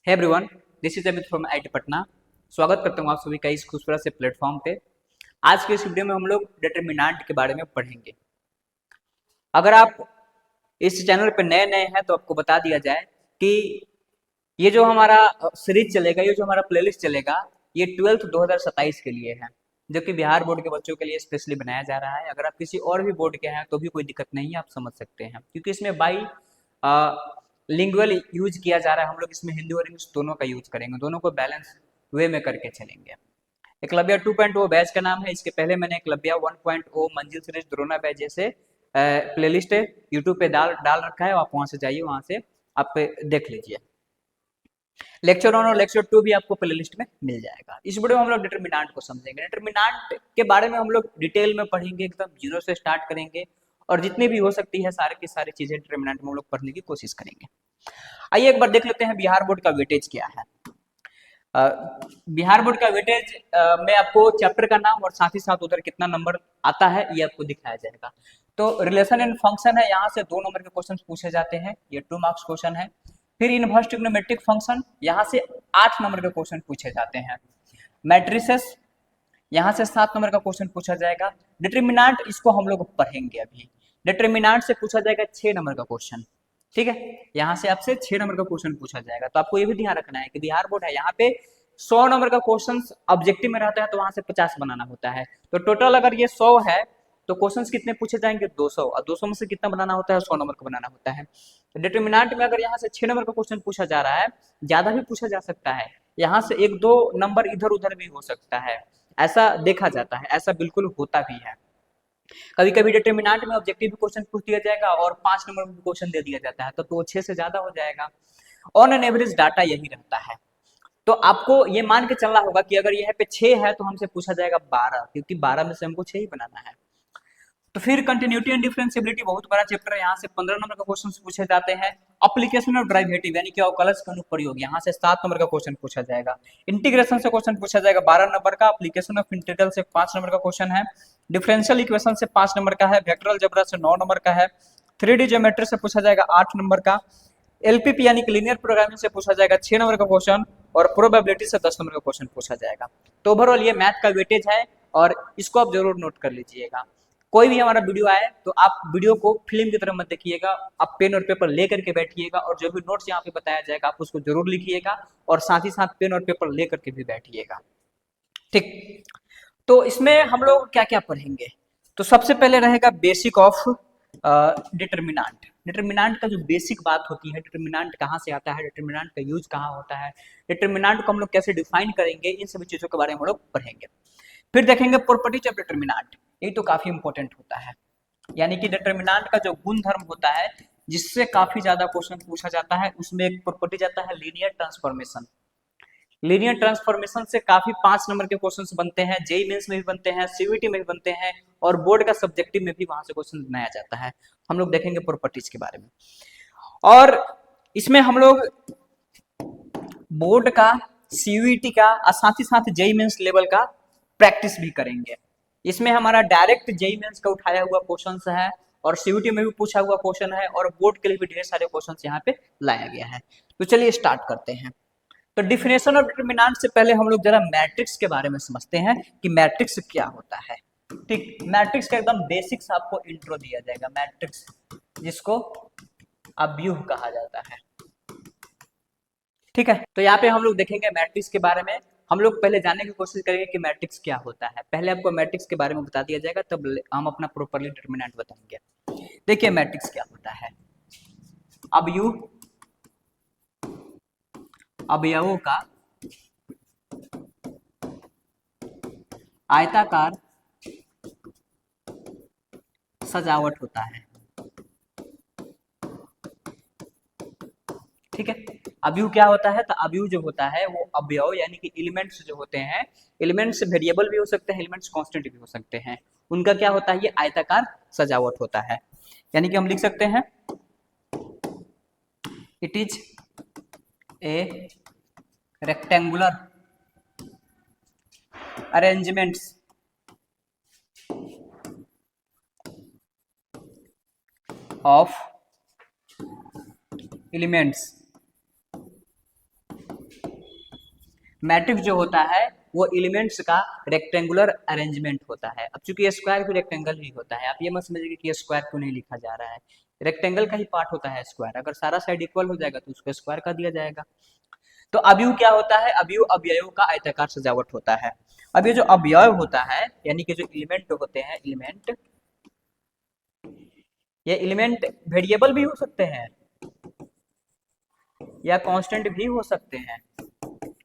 Hey everyone, this is Amit from IT Patna. स्वागत करता हूँ आप सभी का इस खूबसूरत से प्लेटफॉर्म पे। आज के इस वीडियो में हम लोग डिटरमिनेंट के बारे में पढ़ेंगे। अगर आप इस चैनल पे नए नए हैं तो आपको बता दिया जाए कि ये जो हमारा सीरीज चलेगा, ये जो हमारा प्लेलिस्ट चलेगा, ये 12th 2027 के लिए है, जो कि बिहार बोर्ड के बच्चों के लिए स्पेशली बनाया जा रहा है। अगर आप किसी और भी बोर्ड के हैं तो भी कोई दिक्कत नहीं है, आप समझ सकते हैं, क्योंकि इसमें बाई लिंगुअल यूज किया जा रहा है। हम लोग इसमें हिंदी और इंग्लिश दोनों का यूज करेंगे, दोनों को बैलेंस वे में करके चलेंगे। एकलव्य 2.0 बैच का नाम है। इसके पहले मैंने एकलव्य 1.0 मंजिल सीरीज द्रोणा बैच जैसे प्लेलिस्ट यूट्यूब पे डाल डाल रखा है, आप वहां से जाइए, वहां से आप देख लीजिए। लेक्चर 1 और लेक्चर 2 भी आपको प्लेलिस्ट में मिल जाएगा। इस वीडियो में हम लोग डिटरमिनेंट को समझेंगे। डिटरमिनेंट के बारे में हम लोग डिटेल में पढ़ेंगे, एकदम जीरो से स्टार्ट करेंगे, और जितनी भी हो सकती है सारी की सारी चीजें डिटरमिनेंट में हम लोग पढ़ने की कोशिश करेंगे। आइए एक बार देख लेते हैं बिहार बोर्ड का वेटेज क्या है। बिहार बोर्ड का वेटेज में आपको चैप्टर का नाम और साथ ही साथ उधर कितना नंबर आता है ये आपको दिखाया जाएगा। तो रिलेशन एंड फंक्शन है, यहाँ से 2 नंबर के क्वेश्चन पूछे जाते हैं, ये 2 मार्क्स क्वेश्चन है। फिर इनवर्स ट्रिग्नोमेट्रिक फंक्शन, यहाँ से 8 नंबर के क्वेश्चन पूछे जाते हैं। मैट्रिसेस, यहाँ से 7 नंबर का क्वेश्चन पूछा जाएगा। डिटरमिनेंट, इसको हम लोग पढ़ेंगे अभी। डिटरमिनेंट से पूछा जाएगा 6 नंबर का क्वेश्चन, ठीक है। यहाँ से आपसे 6 नंबर का क्वेश्चन पूछा जाएगा। तो आपको ये भी ध्यान रखना है कि बिहार बोर्ड है, यहाँ पे 100 नंबर का क्वेश्चन ऑब्जेक्टिव में रहता है, तो वहां से 50 बनाना होता है। तो टोटल अगर ये 100 है तो क्वेश्चंस कितने पूछे जाएंगे? 200, और 200 में से कितना बनाना होता है? 100 नंबर का बनाना होता है। तो डिटरमिनेंट में अगर यहाँ से 6 नंबर का क्वेश्चन पूछा जा रहा है, ज्यादा भी पूछा जा सकता है, यहाँ से 1-2 नंबर इधर उधर भी हो सकता है, ऐसा देखा जाता है, ऐसा बिल्कुल होता भी है। कभी कभी डिटरमिनेंट में ऑब्जेक्टिव क्वेश्चन पूछ दिया जाएगा और 5 नंबर में क्वेश्चन दे दिया जाता है, तो 6 से ज्यादा हो जाएगा। ऑन एन एवरेज डाटा यही रहता है। तो आपको ये मान के चलना होगा कि अगर यहाँ पे 6 है तो हमसे पूछा जाएगा 12, क्योंकि 12 में से हमको 6 ही बनाना है। तो फिर कंटिन्यूटी एंड डिफरेंशियबिलिटी बहुत बड़ा चैप्टर है, यहाँ से 15 नंबर का क्वेश्चन पूछे जाते हैं। एप्लीकेशन ऑफ डेरिवेटिव यानी कि अवकलज का अनुप्रयोग, यहाँ से 7 नंबर का क्वेश्चन पूछा जाएगा। इंटीग्रेशन से क्वेश्चन पूछा जाएगा 12 नंबर का। एप्लीकेशन ऑफ इंटीग्रल से 5 नंबर का क्वेश्चन है। डिफरेंशियल इक्वेशन से 5 नंबर का है। वेक्टर अलजेब्रा से 9 नंबर का है। 3D ज्योमेट्री से पूछा जाएगा 8 नंबर का। एलपीपी यानी कि लीनियर प्रोग्रामिंग से पूछा जाएगा 6 नंबर का क्वेश्चन, और प्रोबेबिलिटी से 10 नंबर का क्वेश्चन पूछा जाएगा। तो ओवरऑल ये मैथ का वेटेज है, और इसको आप जरूर नोट कर लीजिएगा। कोई भी हमारा वीडियो आए तो आप वीडियो को फिल्म की तरह मत देखिएगा, आप पेन और पेपर लेकर के बैठिएगा, और जो भी नोट्स यहाँ पे बताया जाएगा आप उसको जरूर लिखिएगा, और साथ ही साथ पेन और पेपर लेकर के भी बैठिएगा, ठीक। तो इसमें हम लोग क्या क्या पढ़ेंगे? तो सबसे पहले रहेगा बेसिक ऑफ डिटरमिनेंट। डिटरमिनेंट का जो बेसिक बात होती है, डिटरमिनेंट कहाँ से आता है, डिटरमिनेंट का यूज कहाँ होता है, डिटरमिनेंट को हम लोग कैसे डिफाइन करेंगे, इन सभी चीजों के बारे में हम लोग पढ़ेंगे। फिर देखेंगे प्रॉपर्टीज ऑफ डिटरमिनेंट, ये तो काफी इंपॉर्टेंट होता है, यानी कि डिटरमिनेंट का जो गुण धर्म होता है जिससे काफी ज्यादा क्वेश्चन पूछा जाता है, उसमें एक प्रॉपर्टी आता है लीनियर ट्रांसफॉर्मेशन। लीनियर ट्रांसफॉर्मेशन से काफी 5 नंबर के क्वेश्चंस बनते हैं, जेई मेंस में भी बनते हैं, सीवीटी में भी बनते हैं, और बोर्ड का सब्जेक्टिव में भी वहां से क्वेश्चन बनाया जाता है। हम लोग देखेंगे प्रॉपर्टीज के बारे में, और इसमें हम लोग बोर्ड का, सीवीटी का, और साथ ही साथ जेई मेंस लेवल का प्रैक्टिस भी करेंगे। इसमें हमारा डायरेक्ट जेई मेंस का उठाया हुआ क्वेश्चंस है, और सीवीटी में भी पूछा हुआ क्वेश्चन है, और बोर्ड के लिए भी ढेर सारे क्वेश्चंस यहाँ पे लाया गया है। तो चलिए स्टार्ट करते हैं। तो डिफिनेशन ऑफ डिटरमिनेंट से पहले हम लोग जरा मैट्रिक्स के बारे में समझते हैं कि मैट्रिक्स क्या होता है, ठीक। मैट्रिक्स का एकदम बेसिक्स आपको इंट्रो दिया जाएगा। मैट्रिक्स, जिसको अव्यूह कहा जाता है, ठीक है। तो यहाँ पे हम लोग देखेंगे मैट्रिक्स के बारे में। हम लोग पहले जानने की कोशिश करेंगे कि मैट्रिक्स क्या होता है। पहले आपको मैट्रिक्स के बारे में बता दिया जाएगा, तब हम अपना प्रॉपर्ली डिटरमिनेंट बताएंगे। देखिए मैट्रिक्स क्या होता है। अव्यूह, अवयवों का आयताकार सजावट होता है, ठीक है। अवयव क्या होता है? तो अवयव जो होता है वो अवयव यानी कि एलिमेंट्स जो होते हैं, एलिमेंट्स वेरिएबल भी हो सकते हैं, एलिमेंट्स कांस्टेंट भी हो सकते हैं, उनका क्या होता है? ये आयताकार सजावट होता है। यानी कि हम लिख सकते हैं it is a rectangular arrangements of elements matrix जो होता है वो एलिमेंट्स का रेक्टेंगुलर अरेंजमेंट होता है। अब चूंकि स्क्वायर भी रेक्टेंगल ही होता है, आप ये मत समझिए कि स्क्वायर क्यों नहीं लिखा जा रहा है, रेक्टेंगल का ही पार्ट होता है स्क्वायर। अगर सारा साइड इक्वल हो जाएगा तो उसको स्क्वायर का दिया जाएगा। तो अवयव क्या होता है, अवयव अवयव का आयताकार सजावट होता है। अब ये जो अवयव होता है यानी कि जो एलिमेंट होते हैं, एलिमेंट, ये एलिमेंट वेरिएबल भी हो सकते हैं या कांस्टेंट भी हो सकते हैं।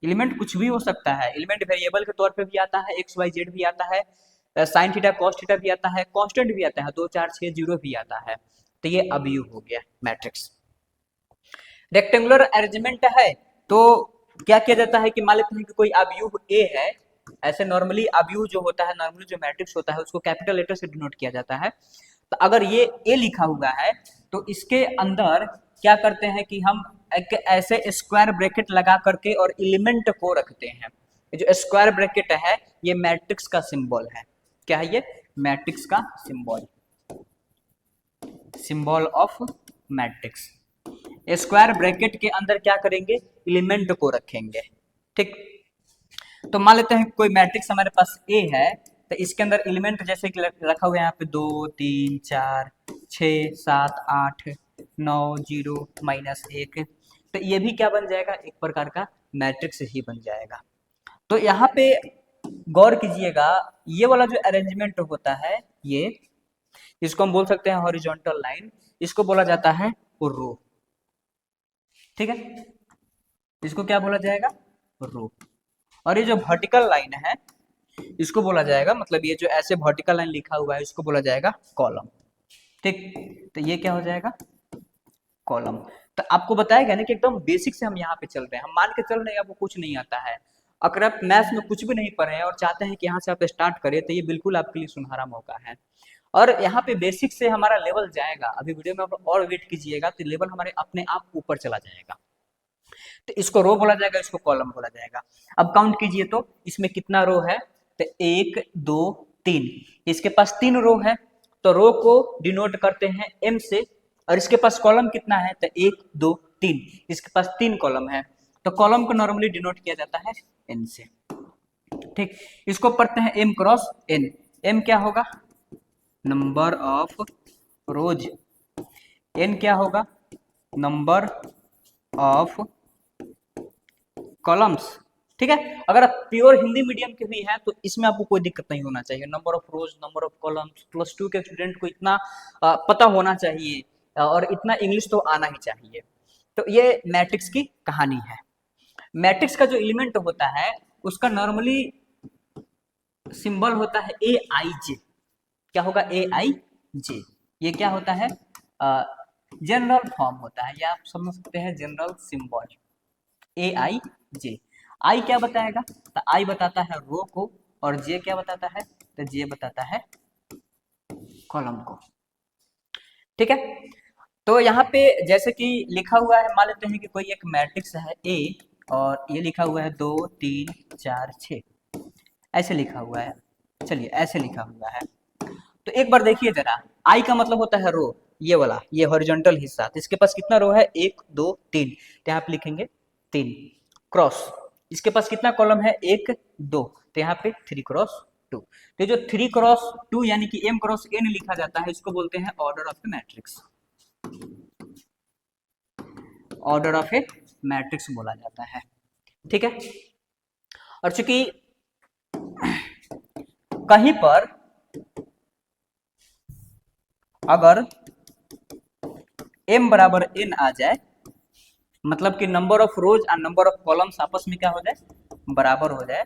एलिमेंट कुछ भी हो सकता है, एलिमेंट वेरिएबल के तौर पे भी आता है, एक्स वाई जेड भी आता है, साइन थीटा कॉस थीटा भी आता है, कांस्टेंट भी आता है, 2 4 6 0 भी आता है। तो ये अवयव हो गया मैट्रिक्स। रेक्टेंगुलर अरेंजमेंट है तो क्या किया जाता है कि मान लेते हैं कि कोई अवयव ए है। ऐसे नॉर्मली अवयव जो होता है, नॉर्मली जो मैट्रिक्स होता है उसको कैपिटल लेटर से डिनोट किया जाता है। तो अगर ये ए लिखा हुआ है तो इसके अंदर क्या करते हैं कि हम एक ऐसे स्क्वायर ब्रैकेट लगा करके और एलिमेंट को रखते हैं। ये जो स्क्वायर ब्रैकेट है ये मैट्रिक्स का सिंबल है। क्या है ये? मैट्रिक्स का symbol, symbol of matrix. Square bracket के अंदर क्या करेंगे, एलिमेंट को रखेंगे। ठीक, तो मान लेते हैं कोई मैट्रिक्स हमारे पास ए है, तो इसके अंदर एलिमेंट जैसे कि रखा हुआ है यहाँ पे 2 3 4 6 7 8 9 0 -1, तो ये भी क्या बन जाएगा, एक प्रकार का मैट्रिक्स ही बन जाएगा। तो यहाँ पे गौर कीजिएगा, ये वाला जो अरेंजमेंट होता है ये, इसको हम बोल सकते हैं हॉरिजॉन्टल लाइन, इसको बोला जाता है रो। ठीक है, इसको क्या बोला जाएगा, रो। और ये जो वर्टिकल लाइन है इसको बोला जाएगा, मतलब ये जो ऐसे वर्टिकल लाइन लिखा हुआ है इसको बोला जाएगा कॉलम। ठीक, तो ये क्या हो जाएगा, कॉलम। तो आपको बताया गया ना कि एकदम बेसिक से हम यहाँ पे चल रहे हैं, हम मान के चल रहे हैं आपको कुछ नहीं आता है। अगर आप मैथ्स में कुछ भी नहीं पढ़े हैं और चाहते हैं कि यहाँ से आप स्टार्ट करें तो ये बिल्कुल आपके लिए सुनहरा मौका है। और यहाँ पे बेसिक से हमारा लेवल जाएगा, अभी वीडियो में आप और वेट कीजिएगा तो लेवल हमारे अपने आप ऊपर चला जाएगा। तो इसको रो बोला जाएगा, इसको कॉलम बोला जाएगा। अब काउंट कीजिए तो इसमें कितना रो है, तो 1 2 3, इसके पास 3 रो है, तो रो को डिनोट करते हैं m से। और इसके पास कॉलम कितना है, तो 1 2 3, इसके पास 3 कॉलम है, तो कॉलम को नॉर्मली डिनोट किया जाता है n से। ठीक, इसको पढ़ते हैं m क्रॉस n। m क्या होगा, नंबर ऑफ रोज, n क्या होगा, नंबर ऑफ कॉलम्स। ठीक है, अगर आप प्योर हिंदी मीडियम के भी हैं तो इसमें आपको कोई दिक्कत नहीं होना चाहिए। Number of rose, number of columns, +2 के स्टूडेंट को इतना पता होना चाहिए और इतना इंग्लिश तो आना ही चाहिए। तो ये मैट्रिक्स की कहानी है। मैट्रिक्स का जो एलिमेंट होता है उसका नॉर्मली सिंबल होता है AIJ। क्या होगा, AIJ। ये क्या होता है, जनरल फॉर्म होता है, या आप समझ सकते हैं जनरल सिंबल AIJ। आई क्या बताएगा, तो आई बताता है रो को, और जे क्या बताता है, तो जे बताता है कॉलम को। ठीक है, तो यहाँ पे जैसे कि लिखा हुआ है, मान लेते हैं कि कोई एक मैट्रिक्स है A और ये लिखा हुआ है 2 3 4 6, ऐसे लिखा हुआ है। चलिए ऐसे लिखा हुआ है, तो एक बार देखिए जरा, आई का मतलब होता है रो, ये वाला, ये हॉरिजॉन्टल हिस्सा। तो इसके पास कितना रो है, 1 2 3, तो यहाँ पे लिखेंगे 3। क्रॉस, इसके पास कितना कॉलम है, 1 2, तो यहाँ पे 3 क्रॉस 2। तो जो 3 क्रॉस 2 यानी कि m क्रॉस n लिखा जाता है, इसको बोलते हैं order of A matrix. Order of A matrix बोला जाता है। ठीक है, और चूंकि कहीं पर अगर m बराबर n आ जाए, मतलब कि नंबर ऑफ रोज और नंबर ऑफ कॉलम्स आपस में क्या हो जाए, बराबर हो जाए।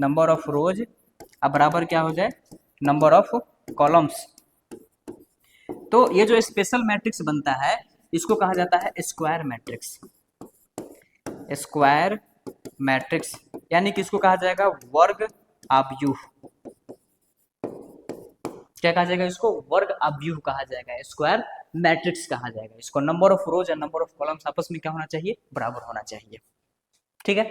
नंबर ऑफ रोज अब बराबर क्या हो जाए, नंबर ऑफ कॉलम्स, तो ये जो स्पेशल मैट्रिक्स बनता है इसको कहा जाता है स्क्वायर मैट्रिक्स। स्क्वायर मैट्रिक्स यानी कि इसको कहा जाएगा वर्ग अवयव। क्या कहा जाएगा, इसको वर्ग अवयव कहा जाएगा, स्क्वायर मैट्रिक्स कहा जाएगा। इसको नंबर ऑफ रोज और नंबर ऑफ कॉलम्स आपस में क्या होना चाहिए, बराबर होना चाहिए। ठीक है,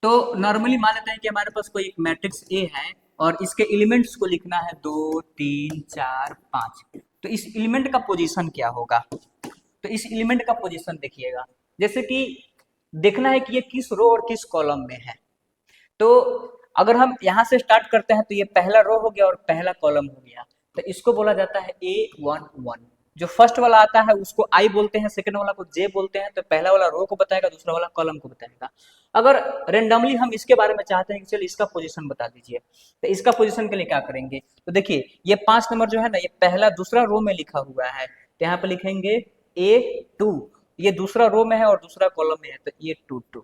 तो नॉर्मली मान लेते हैं कि हमारे पास कोई एक मैट्रिक्स ए है और इसके एलिमेंट्स को लिखना है 2 3 4 5, तो इस एलिमेंट का पोजीशन क्या होगा, तो इस एलिमेंट का पोजीशन देखिएगा। जैसे कि देखना है कि ये किस रो और किस कॉलम में है। तो अगर हम यहाँ से स्टार्ट करते हैं तो ये पहला रो हो गया और पहला कॉलम हो गया, तो इसको बोला जाता है A11। जो फर्स्ट वाला आता है उसको आई बोलते हैं, सेकंड वाला को जे बोलते हैं। तो पहला वाला रो को बताएगा, दूसरा वाला कॉलम को बताएगा। अगर रेंडमली हम इसके बारे में चाहते हैं कि चलिए इसका पोजीशन बता दीजिए, तो इसका पोजीशन के लिए क्या करेंगे, तो देखिए ये 5 नंबर जो है ना, ये पहला दूसरा रो में लिखा हुआ है, तो यहाँ पे लिखेंगे A2। ये दूसरा रो में है और दूसरा कॉलम में है, तो A22।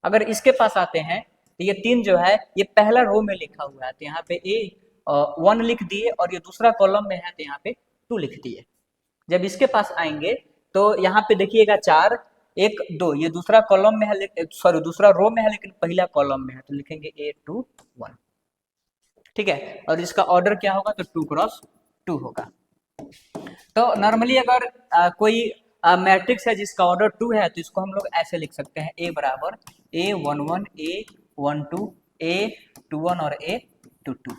अगर इसके पास आते हैं तो ये 3 जो है ये पहला रो में लिखा हुआ है, तो यहाँ पे A1 लिख दिए, और ये दूसरा कॉलम में है तो यहाँ पे 2 लिख दिए। जब इसके पास आएंगे तो यहाँ पे देखिएगा 4 1 2, ये दूसरा कॉलम में है, सॉरी दूसरा रो में है लेकिन पहला कॉलम में है, तो लिखेंगे A21। ठीक है, और इसका ऑर्डर क्या होगा, तो 2 क्रॉस 2 होगा। तो नॉर्मली अगर कोई मैट्रिक्स है जिसका ऑर्डर 2 है, तो इसको हम लोग ऐसे लिख सकते हैं, A बराबर A11 A12 A21 और A22।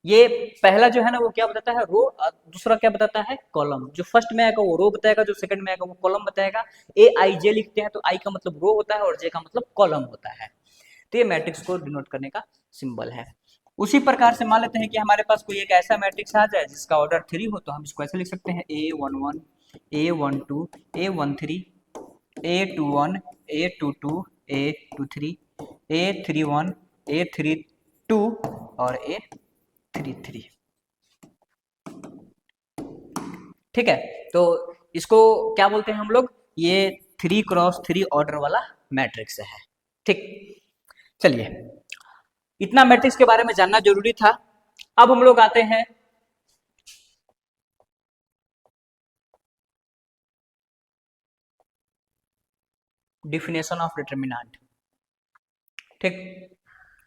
ये पहला जो है ना वो क्या बताता है, रो, दूसरा क्या बताता है, कॉलम। जो फर्स्ट में आएगा वो रो बताएगा, जो सेकंड में आएगा वो कॉलम बताएगा। AIJ लिखते हैं तो आई का मतलब रो होता है और जे का मतलब कॉलम होता है। तो ये मैट्रिक्स को डिनोट करने का सिंबल है। उसी प्रकार से मान लेते हैं कि हमारे पास कोई एक ऐसा मैट्रिक्स आ जाए जिसका ऑर्डर 3 हो, तो हम इसको ऐसे लिख सकते हैं, A11 A12 A13 A21 A22 A23 A31 A32 और A33। ठीक है, तो इसको क्या बोलते हैं हम लोग, ये 3 क्रॉस 3 ऑर्डर वाला मैट्रिक्स है। ठीक, चलिए इतना मैट्रिक्स के बारे में जानना जरूरी था। अब हम लोग आते हैं डिफिनेशन ऑफ डिटरमिनेंट। ठीक,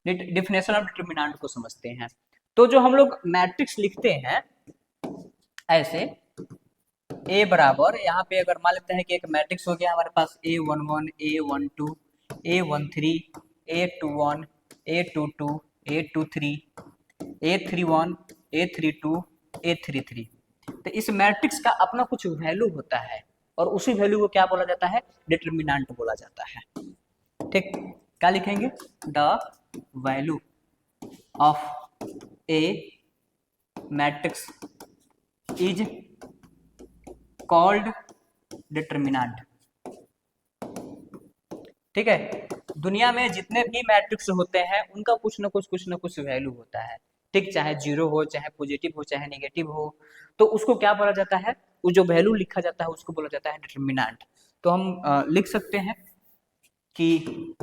डिफिनेशन ऑफ डिटरमिनेंट को समझते हैं। तो जो हम लोग मैट्रिक्स लिखते हैं ऐसे, ए बराबर, यहाँ पे अगर मान लेते हैं कि एक मैट्रिक्स हो गया हमारे पास A11 A12 A13 A21 A22 A23 A31 A32 A33। तो इस मैट्रिक्स का अपना कुछ वैल्यू होता है और उसी वैल्यू को क्या बोला जाता है, डिटरमिनेंट बोला जाता है। ठीक, क्या लिखेंगे, the value of A matrix is called determinant. ठीक है, दुनिया में जितने भी मैट्रिक्स होते हैं उनका कुछ ना कुछ वैल्यू होता है। ठीक, चाहे जीरो हो, चाहे पॉजिटिव हो, चाहे नेगेटिव हो, तो उसको क्या बोला जाता है, वो जो वैल्यू लिखा जाता है उसको बोला जाता है डिटरमिनेंट। तो हम लिख सकते हैं कि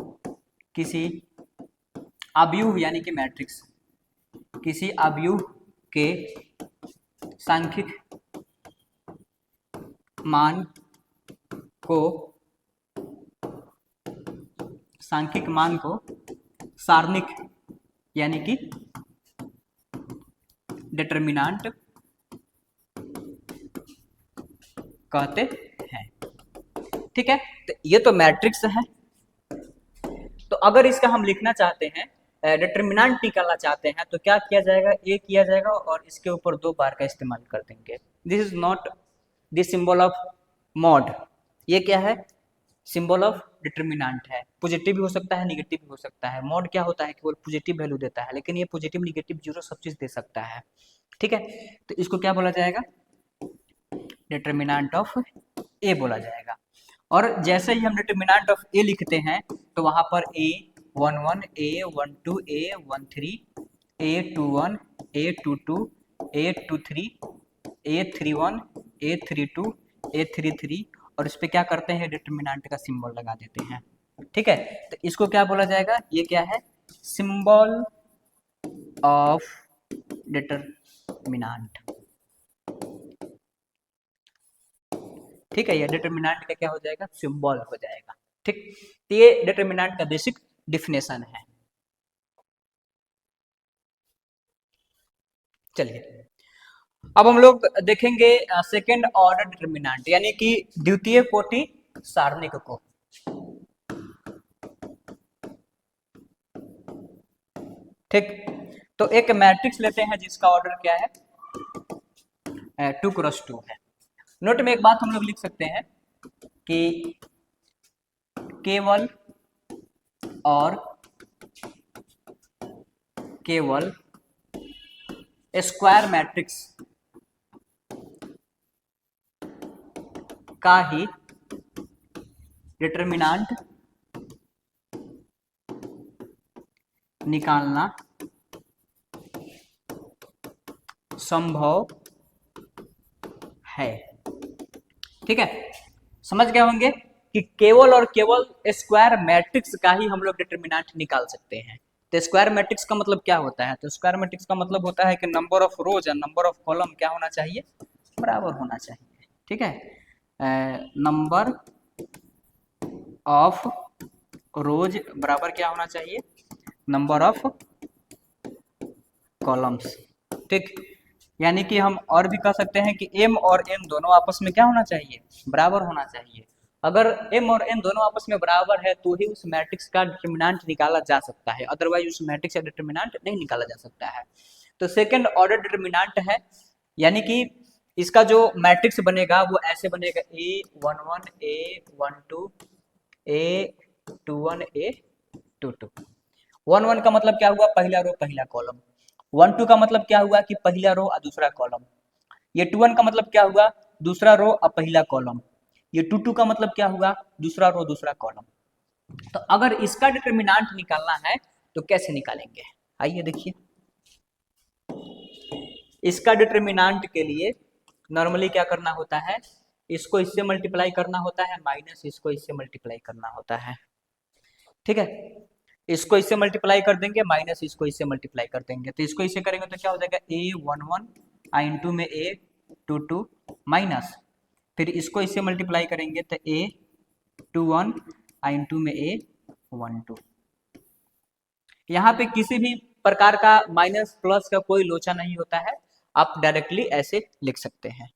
किसी अवयव यानी कि मैट्रिक्स, किसी अवयव के सांख्यिक मान को सारणिक यानी कि डिटरमिनेंट कहते हैं। ठीक है, तो ये तो मैट्रिक्स है। तो अगर इसका हम लिखना चाहते हैं, डिटरमिनेंट निकालना चाहते हैं, तो क्या किया जाएगा, ये किया जाएगा और इसके ऊपर 2 बार का इस्तेमाल कर देंगे। This is not the symbol of mod. ये क्या है, सिंबल ऑफ डिटरमिनेंट है। पॉजिटिव भी हो सकता है, नेगेटिव भी हो सकता है। मॉड क्या होता है, केवल पॉजिटिव वैल्यू देता है, लेकिन ये पॉजिटिव नेगेटिव जीरो सब चीज दे सकता है। ठीक है, तो इसको क्या बोला जाएगा, डिटरमिनेंट ऑफ ए बोला जाएगा। और जैसे ही हम डिटरमिनेंट ऑफ ए लिखते हैं तो वहां पर A11 A12 A13 A21 A22 A23 A31 A32 A33 और इस पे क्या करते हैं, डिटरमिनेंट का सिंबल लगा देते हैं। ठीक है, तो इसको क्या बोला जाएगा, ये क्या है, सिंबल ऑफ डिटरमिनेंट। ठीक है, ये डिटरमिनेंट का क्या हो जाएगा, सिंबल हो जाएगा। ठीक, तो ये डिटरमिनेंट का बेसिक डिफिनेशन है। चलिए अब हम लोग देखेंगे सेकेंड ऑर्डर डिटरमिनेंट यानी कि द्वितीय कोटि सारणिक को। ठीक, तो एक मैट्रिक्स लेते हैं जिसका ऑर्डर क्या है, 2 क्रॉस 2 है। नोट में एक बात हम लोग लिख सकते हैं कि केवल और केवल स्क्वायर मैट्रिक्स का ही डिटरमिनेंट निकालना संभव है। ठीक है, समझ गए होंगे कि केवल और केवल स्क्वायर मैट्रिक्स का ही हम लोग डिटरमिनेंट निकाल सकते हैं। तो स्क्वायर मैट्रिक्स का मतलब क्या होता है? तो स्क्वायर मैट्रिक्स का मतलब होता है कि नंबर ऑफ रोज और नंबर ऑफ कॉलम क्या होना चाहिए? बराबर होना चाहिए। ठीक है, नंबर ऑफ रोज बराबर क्या होना चाहिए? Number of columns. ठीक, यानी कि हम और भी कह सकते हैं कि m और n दोनों आपस में क्या होना चाहिए? बराबर होना चाहिए। अगर m और n दोनों आपस में बराबर है तो ही उस मैट्रिक्स का डिटरमिनेंट निकाला जा सकता है, अदरवाइज उस मैट्रिक्स का डिटरमिनेंट नहीं निकाला जा सकता है। तो सेकंड ऑर्डर डिटरमिनेंट है, यानी कि इसका जो मैट्रिक्स बनेगा वो ऐसे बनेगा A11 A12 A21 A22। 1 1 का मतलब क्या हुआ? पहला रो पहला कॉलम। 1 2 का मतलब क्या हुआ कि पहला रो और दूसरा कॉलम। ये 2 1 का मतलब क्या हुआ? दूसरा रो और पहला कॉलम। ये 2 2 का मतलब क्या हुआ? दूसरा रो दूसरा कॉलम। तो अगर इसका डिटरमिनेंट निकालना है तो कैसे निकालेंगे? आइए देखिए, इसका डिटरमिनेंट के लिए नॉर्मली क्या करना होता है? इसको इससे मल्टीप्लाई करना होता है, माइनस इसको इससे मल्टीप्लाई करना होता है। ठीक है, इसको इससे मल्टीप्लाई कर देंगे, माइनस इसको इससे मल्टीप्लाई कर देंगे। तो इसको इससे करेंगे तो क्या हो जाएगा? A11 इंटू में A22 माइनस, फिर इसको इससे मल्टीप्लाई करेंगे तो A21 इंटू में A12। यहाँ पे किसी भी प्रकार का माइनस प्लस का कोई लोचा नहीं होता है, आप डायरेक्टली ऐसे लिख सकते हैं।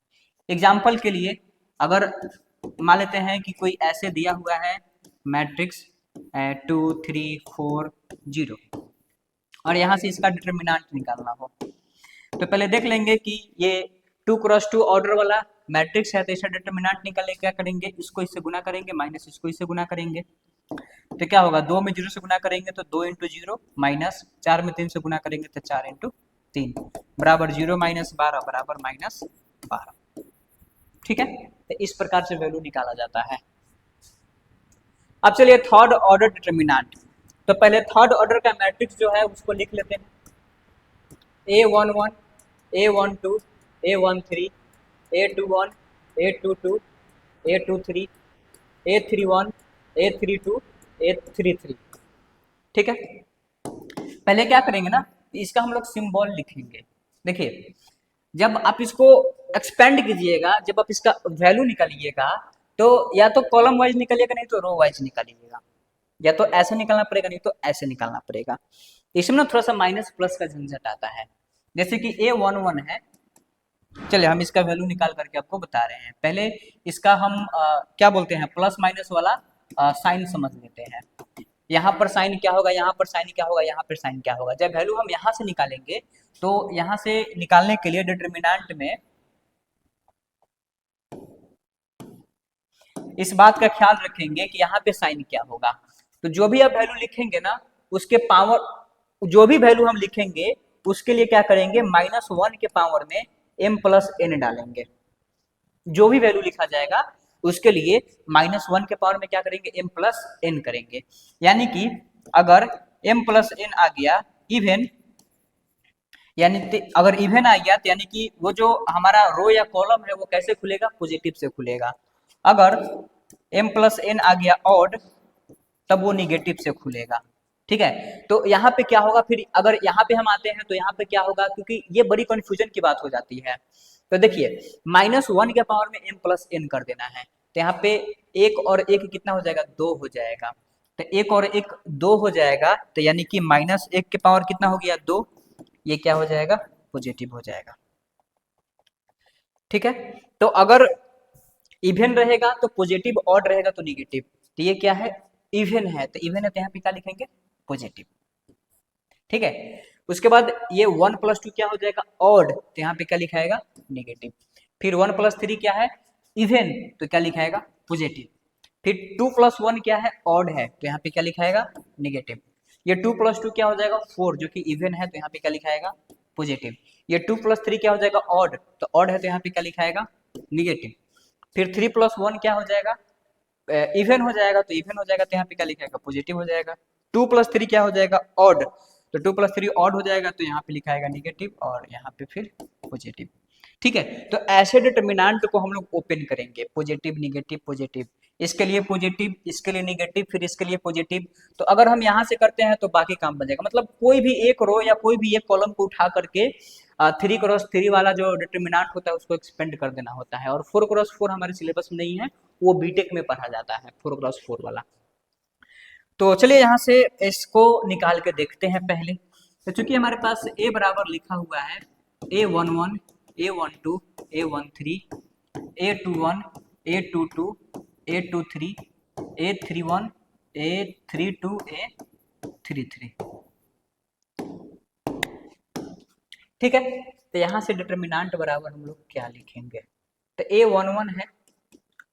एग्जाम्पल के लिए अगर मान लेते हैं कि कोई ऐसे दिया हुआ है मैट्रिक्स 2 3 4 0 और यहाँ से इसका डिटरमिनेंट निकालना हो, तो पहले देख लेंगे कि ये 2 क्रॉस 2 ऑर्डर वाला मैट्रिक्स है, तो इसका डिटरमिनेंट निकालने क्या करेंगे? इसको इससे गुना करेंगे, माइनस इसको इससे गुना करेंगे। तो क्या होगा? 2 में 0 से गुना करेंगे तो 2 इंटू 0 माइनस, 4 में 3 से गुना करेंगे तो 4 इंटू 3 बराबर 0 माइनस 12 बराबर माइनस 12। ठीक है, तो इस प्रकार से वैल्यू निकाला जाता है। अब चलिए थर्ड ऑर्डर डिटरमिनेंट। तो पहले थर्ड ऑर्डर का मैट्रिक्स जो है उसको लिख लेते हैं। A11 A12 A13 A21 A22 A23 A31 A32 A33। ठीक है, पहले क्या करेंगे ना, इसका हम लोग सिंबल लिखेंगे। देखिए, जब आप इसको एक्सपेंड कीजिएगा, जब आप इसका वैल्यू निकालिएगा तो या तो कॉलम वाइज निकालिएगा, नहीं तो रो वाइज निकालिएगा। या तो ऐसे निकालना पड़ेगा, नहीं तो ऐसे निकालना पड़ेगा। इसमें ना थोड़ा सा माइनस प्लस का झंझट आता है। जैसे कि A11 है, चलिए हम इसका वैल्यू निकाल करके आपको बता रहे हैं। पहले इसका हम क्या बोलते हैं, प्लस माइनस वाला साइन समझ लेते हैं। यहाँ पर साइन क्या होगा, यहाँ पर साइन क्या होगा, यहाँ पर साइन क्या होगा। जब वैल्यू हम यहाँ से निकालेंगे तो यहाँ से निकालने के लिए डिटरमिनेंट में इस बात का ख्याल रखेंगे कि यहाँ पे साइन क्या होगा। तो जो भी आप वैल्यू लिखेंगे ना, उसके पावर, जो भी वैल्यू हम लिखेंगे उसके लिए क्या करेंगे, -1 के पावर में m प्लस n डालेंगे। जो भी वैल्यू लिखा जाएगा उसके लिए -1 के पावर में क्या करेंगे, m प्लस n करेंगे। यानी कि अगर m प्लस n आ गया इवन, यानी अगर इवन आ गया तो यानी कि वो जो हमारा रो या कॉलम है वो कैसे खुलेगा, पॉजिटिव से खुलेगा। अगर m प्लस n आ गया ऑड, तब वो निगेटिव से खुलेगा। ठीक है, तो यहाँ पे क्या होगा, फिर अगर यहाँ पे हम आते हैं तो यहाँ पे क्या होगा, क्योंकि ये बड़ी कंफ्यूजन की बात हो जाती है। तो देखिए, -1 के पावर में m प्लस n कर देना है, तो यहाँ पे 1 और 1 कितना हो जाएगा, 2 हो जाएगा। तो 1 और 1 2 हो जाएगा, तो यानी कि -1 के पावर कितना हो गया, 2। ये क्या हो जाएगा, पॉजिटिव हो जाएगा। ठीक है, तो अगर इवन रहेगा तो पॉजिटिव, ऑड रहेगा तो निगेटिव। तो ये क्या है, इवन है, तो इवन है तो यहाँ पे क्या लिखेंगे, पॉजिटिव। ठीक है, उसके बाद ये 1 + 2 क्या हो जाएगा, ऑड, तो यहाँ पे क्या लिखाएगा, निगेटिव। फिर 1 + 3 क्या है, इवन, तो क्या लिखाएगा, पॉजिटिव। फिर 2+1 क्या है, ऑड है, तो यहाँ पे क्या लिखाएगा, निगेटिव। ये 2+2 क्या हो जाएगा, 4, जो कि इवन है, तो यहाँ पे क्या लिखाएगा, पॉजिटिव। ये 2+3 क्या हो जाएगा, ऑड, तो ऑड है तो यहाँ पे क्या लिखाएगा, निगेटिव। फिर 3+1 क्या हो जाएगा, इवन हो जाएगा, तो इवन हो जाएगा, तो यहाँ पे क्या लिखाएगा, पॉजिटिव हो जाएगा। 2+3 क्या हो जाएगा, ऑड, तो 2+3 ऑड हो जाएगा, तो यहाँ पे लिखाएगा निगेटिव, और यहाँ पे फिर पॉजिटिव। ठीक है, तो ऐसे डिटर्मिनेंट को हम लोग ओपन करेंगे, पॉजिटिव निगेटिव पॉजिटिव, इसके लिए पॉजिटिव, इसके लिए निगेटिव, फिर इसके लिए पॉजिटिव। तो अगर हम यहाँ से करते हैं तो बाकी काम बन जाएगा, मतलब कोई भी एक रो या कोई भी एक कॉलम को उठा करके 3x3 वाला जो डिटर्मिनेंट होता है उसको एक्सपेंड कर देना होता है। और 4x4 हमारे सिलेबस में नहीं है, वो बीटेक में पढ़ा जाता है 4x4 वाला। तो चलिए यहाँ से इसको निकाल के देखते हैं पहले। तो चूंकि हमारे पास a बराबर लिखा हुआ है A11 A12 A13 A21 A22 A23 A31 A32 A33, ठीक है। तो यहाँ से डिटर्मिनेंट बराबर हम लोग क्या लिखेंगे, तो A11 है,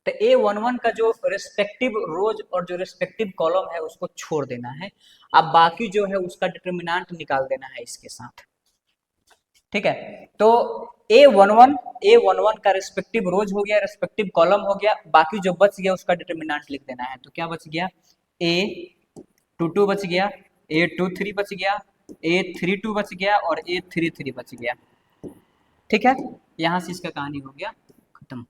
तो A11 का जो रेस्पेक्टिव रोज और जो रेस्पेक्टिव कॉलम है उसको छोड़ देना है, अब बाकी जो है उसका डिटर्मिनेंट निकाल देना है इसके साथ, ठीक है। तो A11 का रेस्पेक्टिव रोज हो गया, रेस्पेक्टिव कॉलम हो गया, बाकी जो बच गया उसका डिटर्मिनेंट लिख देना है। तो क्या बच गया, A22 बच गया, A23 बच गया, A32 बच गया और A33 बच गया, ठीक है। यहां से इसका कहानी हो गया खत्म।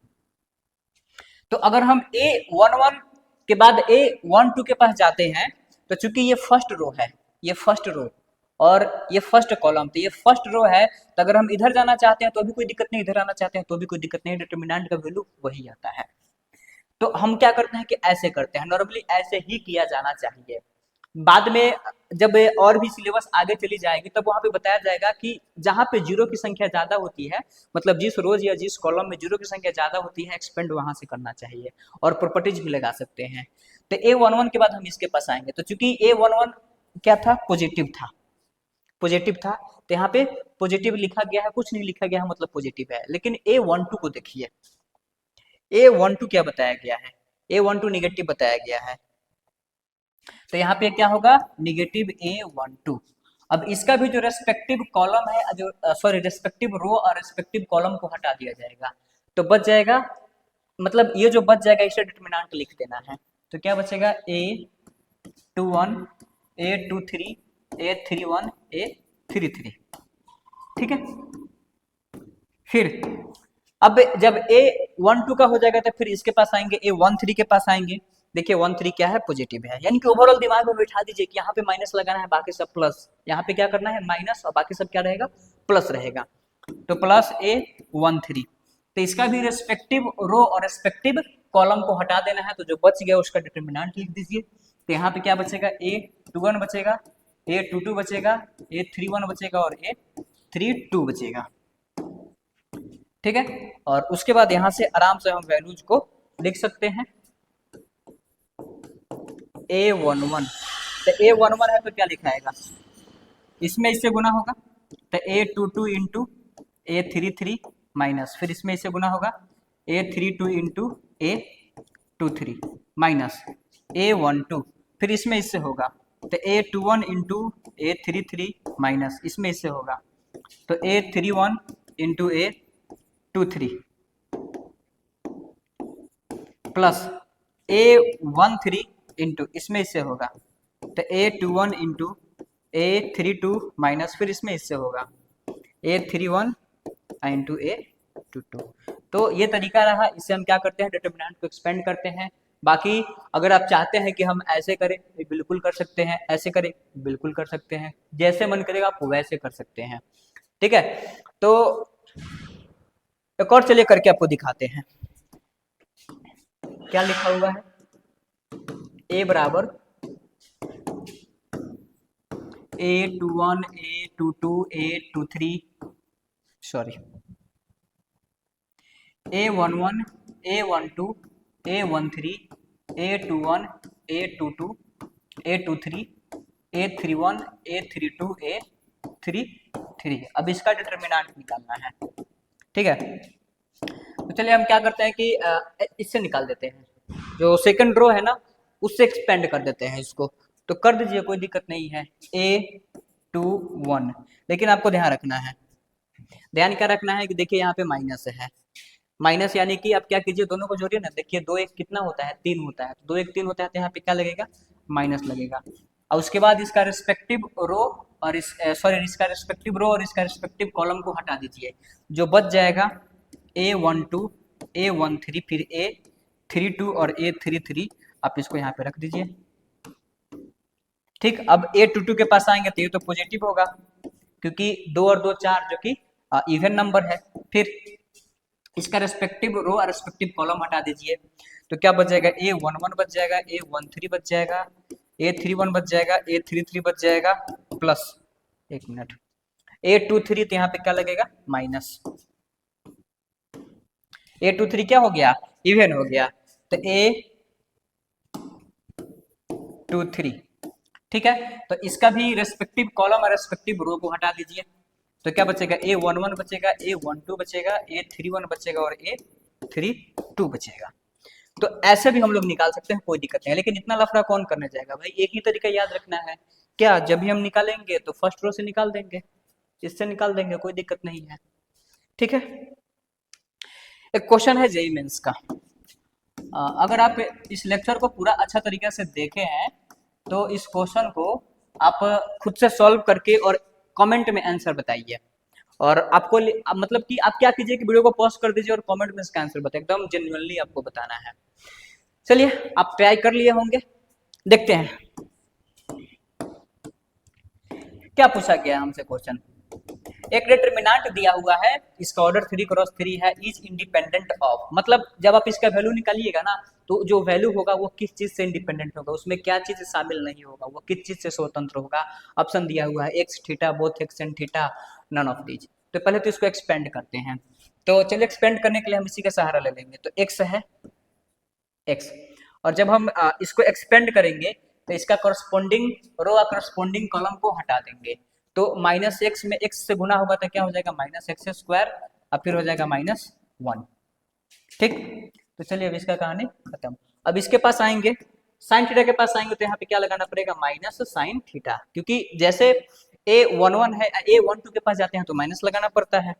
तो अगर हम A11 के बाद A12 के पास जाते हैं, तो चूंकि ये फर्स्ट रो है, ये फर्स्ट रो और ये फर्स्ट कॉलम, तो ये फर्स्ट रो है, तो अगर हम इधर जाना चाहते हैं तो भी कोई दिक्कत नहीं, इधर आना चाहते हैं तो भी कोई दिक्कत नहीं, डिटर्मिनेंट का वैल्यू वही आता है। तो हम क्या करते हैं कि ऐसे करते हैं, नॉर्मली ऐसे ही किया जाना चाहिए। बाद में जब और भी सिलेबस आगे चली जाएगी तब वहां पे बताया जाएगा कि जहां पे जीरो की संख्या ज्यादा होती है, मतलब जिस रोज या जिस कॉलम में जीरो की संख्या ज्यादा होती है, एक्सपेंड वहां से करना चाहिए और प्रॉपर्टीज भी लगा सकते हैं। तो A11 के बाद हम इसके पास आएंगे, तो चूंकि A11 क्या था, पॉजिटिव था, पॉजिटिव था, तो यहाँ पे पॉजिटिव लिखा गया है, कुछ नहीं लिखा गया है मतलब पॉजिटिव है। लेकिन A12 को देखिए, A12 क्या बताया गया है, A12 निगेटिव बताया गया है, तो यहाँ पे क्या होगा, निगेटिव A12। अब इसका भी जो रेस्पेक्टिव कॉलम है, जो सॉरी रेस्पेक्टिव रो और रेस्पेक्टिव कॉलम को हटा दिया जाएगा, तो बच जाएगा, मतलब ये जो बच जाएगा इसे डिटर्मिनेंट लिख देना है। तो क्या बचेगा, A21 A23 A31 A33, ठीक है। फिर अब जब A12 का हो जाएगा तो फिर इसके पास आएंगे, A13 के पास आएंगे। देखिए 13 क्या है, पॉजिटिव है, यानी कि ओवरऑल दिमाग में बैठा दीजिए कि यहाँ पे माइनस लगाना है, बाकी सब प्लस, यहाँ पे क्या करना है, माइनस, और बाकी सब क्या रहेगा, प्लस रहेगा। तो प्लस A13, तो इसका भी रेस्पेक्टिव रो और रेस्पेक्टिव कॉलम को हटा देना है, तो जो बच गया उसका डिटर्मिनेंट लिख दीजिए। तो यहाँ पे क्या बचेगा, A21 बचेगा, A22 बचेगा, A31 बचेगा और A32 बचेगा, ठीक है। और उसके बाद यहां से आराम से हम वैल्यूज को लिख सकते हैं। A11, तो A11 है तो क्या लिखाएगा, इसमें इससे गुना होगा, तो A22 इंटू A33 माइनस, फिर इसमें इससे गुना होगा A32 into A23 minus A12, फिर इसमें इससे होगा तो A21 इंटू A33 माइनस, इसमें इससे होगा तो A31 into A23 plus A13 into, इसमें इससे होगा तो A21 इंटू A32 माइनस, फिर इसमें इससे होगा A31 इंटू A22। तो ये तरीका रहा, इससे हम क्या करते हैं, डिटर्मिनेंट को एक्सपेंड करते हैं। बाकी अगर आप चाहते हैं कि हम ऐसे करें, बिल्कुल कर सकते हैं, ऐसे करें, बिल्कुल कर सकते हैं, जैसे मन करेगा आप वैसे कर सकते हैं, ठीक है। तो एक और चलिए करके आपको दिखाते हैं, क्या लिखा हुआ है, A बराबर A21 A22 A23 sorry A11 A12 A13 A21 A22 A23 A31 A32 A33। अब इसका डिटर्मिनेंट निकालना है, ठीक है। तो चलिए हम क्या करते हैं कि इससे निकाल देते हैं, जो सेकंड रो है ना उससे एक्सपेंड कर देते हैं इसको, तो कर दीजिए, कोई दिक्कत नहीं है। A21, लेकिन आपको ध्यान रखना है, ध्यान क्या रखना है कि देखिए यहाँ पे माइनस है, माइनस यानी कि आप क्या कीजिए, दोनों को जोड़िए ना, देखिए 2 1 कितना होता है, 3 होता है, 2 1 3 होता है, तो यहाँ पे क्या लगेगा, माइनस लगेगा। और उसके बाद इसका रिस्पेक्टिव रो और इसका रिस्पेक्टिव रो और इसका रिस्पेक्टिव कॉलम को हटा दीजिए, जो बच जाएगा A12 A13 फिर A32 और A33, आप इसको यहाँ पे रख दीजिए। ठीक, अब A22 के पास आएंगे तो ये तो पॉजिटिव होगा, क्योंकि 2 और 2 4 जो कि इवन नंबर है। फिर इसका रेस्पेक्टिव रो और रेस्पेक्टिव कॉलम हटा दीजिए, तो क्या बच जाएगा, A11 बच जाएगा, A13 बच जाएगा, A31 बच जाएगा, A33 बच जाएगा, प्लस, एक मिनट, A23, तो यहाँ पे क्या लगेगा, माइनस। A23 क्या हो गया, इवन हो गया, तो A23, ठीक है। तो इसका भी रेस्पेक्टिव कॉलम और रेस्पेक्टिव रो को हटा दीजिए, तो क्या बचेगा, A11 बचेगा, A12 बचेगा, A31 बचेगा और A32 बचेगा। तो ऐसे भी हम लोग निकाल सकते हैं, कोई दिक्कत नहीं है, लेकिन इतना लफड़ा कौन करने जाएगा भाई, एक ही तरीका याद रखना है, क्या जब भी हम निकालेंगे तो फर्स्ट रो से निकाल देंगे, इससे निकाल देंगे, कोई दिक्कत नहीं है, ठीक है। एक क्वेश्चन है जेईई मेंस का, अगर आप इस लेक्चर को पूरा अच्छा तरीके से देखे हैं तो इस क्वेश्चन को आप खुद से सॉल्व करके और कमेंट में आंसर बताइए, और आपको मतलब कि आप क्या कीजिए कि वीडियो को पॉज कर दीजिए और कमेंट में इसका आंसर बताइए, एकदम जेन्युइनली आपको बताना है। चलिए, आप ट्राई कर लिए होंगे, देखते हैं क्या पूछा गया हमसे क्वेश्चन। एक डिटरमिनेंट दिया हुआ है, इसका ऑर्डर 3×3 है, इज इंडिपेंडेंट ऑफ, मतलब जब आप इसका वैल्यू निकालिएगा ना तो जो वैल्यू होगा वो किस चीज से इंडिपेंडेंट होगा, उसमें क्या चीज शामिल नहीं होगा, वो किस चीज से स्वतंत्र होगा। ऑप्शन दिया हुआ है x theta, both x and theta, none of these. तो पहले तो इसको एक्सपेंड करते हैं, तो चलिए एक्सपेंड करने के लिए हम इसी का सहारा ले लेंगे, तो एक्स है एक्स, और जब हम इसको एक्सपेंड करेंगे तो इसका करस्पॉन्डिंग रो और करस्पॉन्डिंग कॉलम को हटा देंगे, तो माइनस एक्स में एक्स से गुना होगा तो क्या हो जाएगा, माइनस एक्स स्क्वायर, और फिर हो जाएगा -1, ठीक। तो चलिए अब इसका कहानी खत्म। अब इसके पास आएंगे, साइन थीटा के पास आएंगे, तो यहाँ पे क्या लगाना पड़ेगा, माइनस साइन थीटा, क्योंकि जैसे A11 है, A12 के पास जाते हैं तो माइनस लगाना पड़ता है,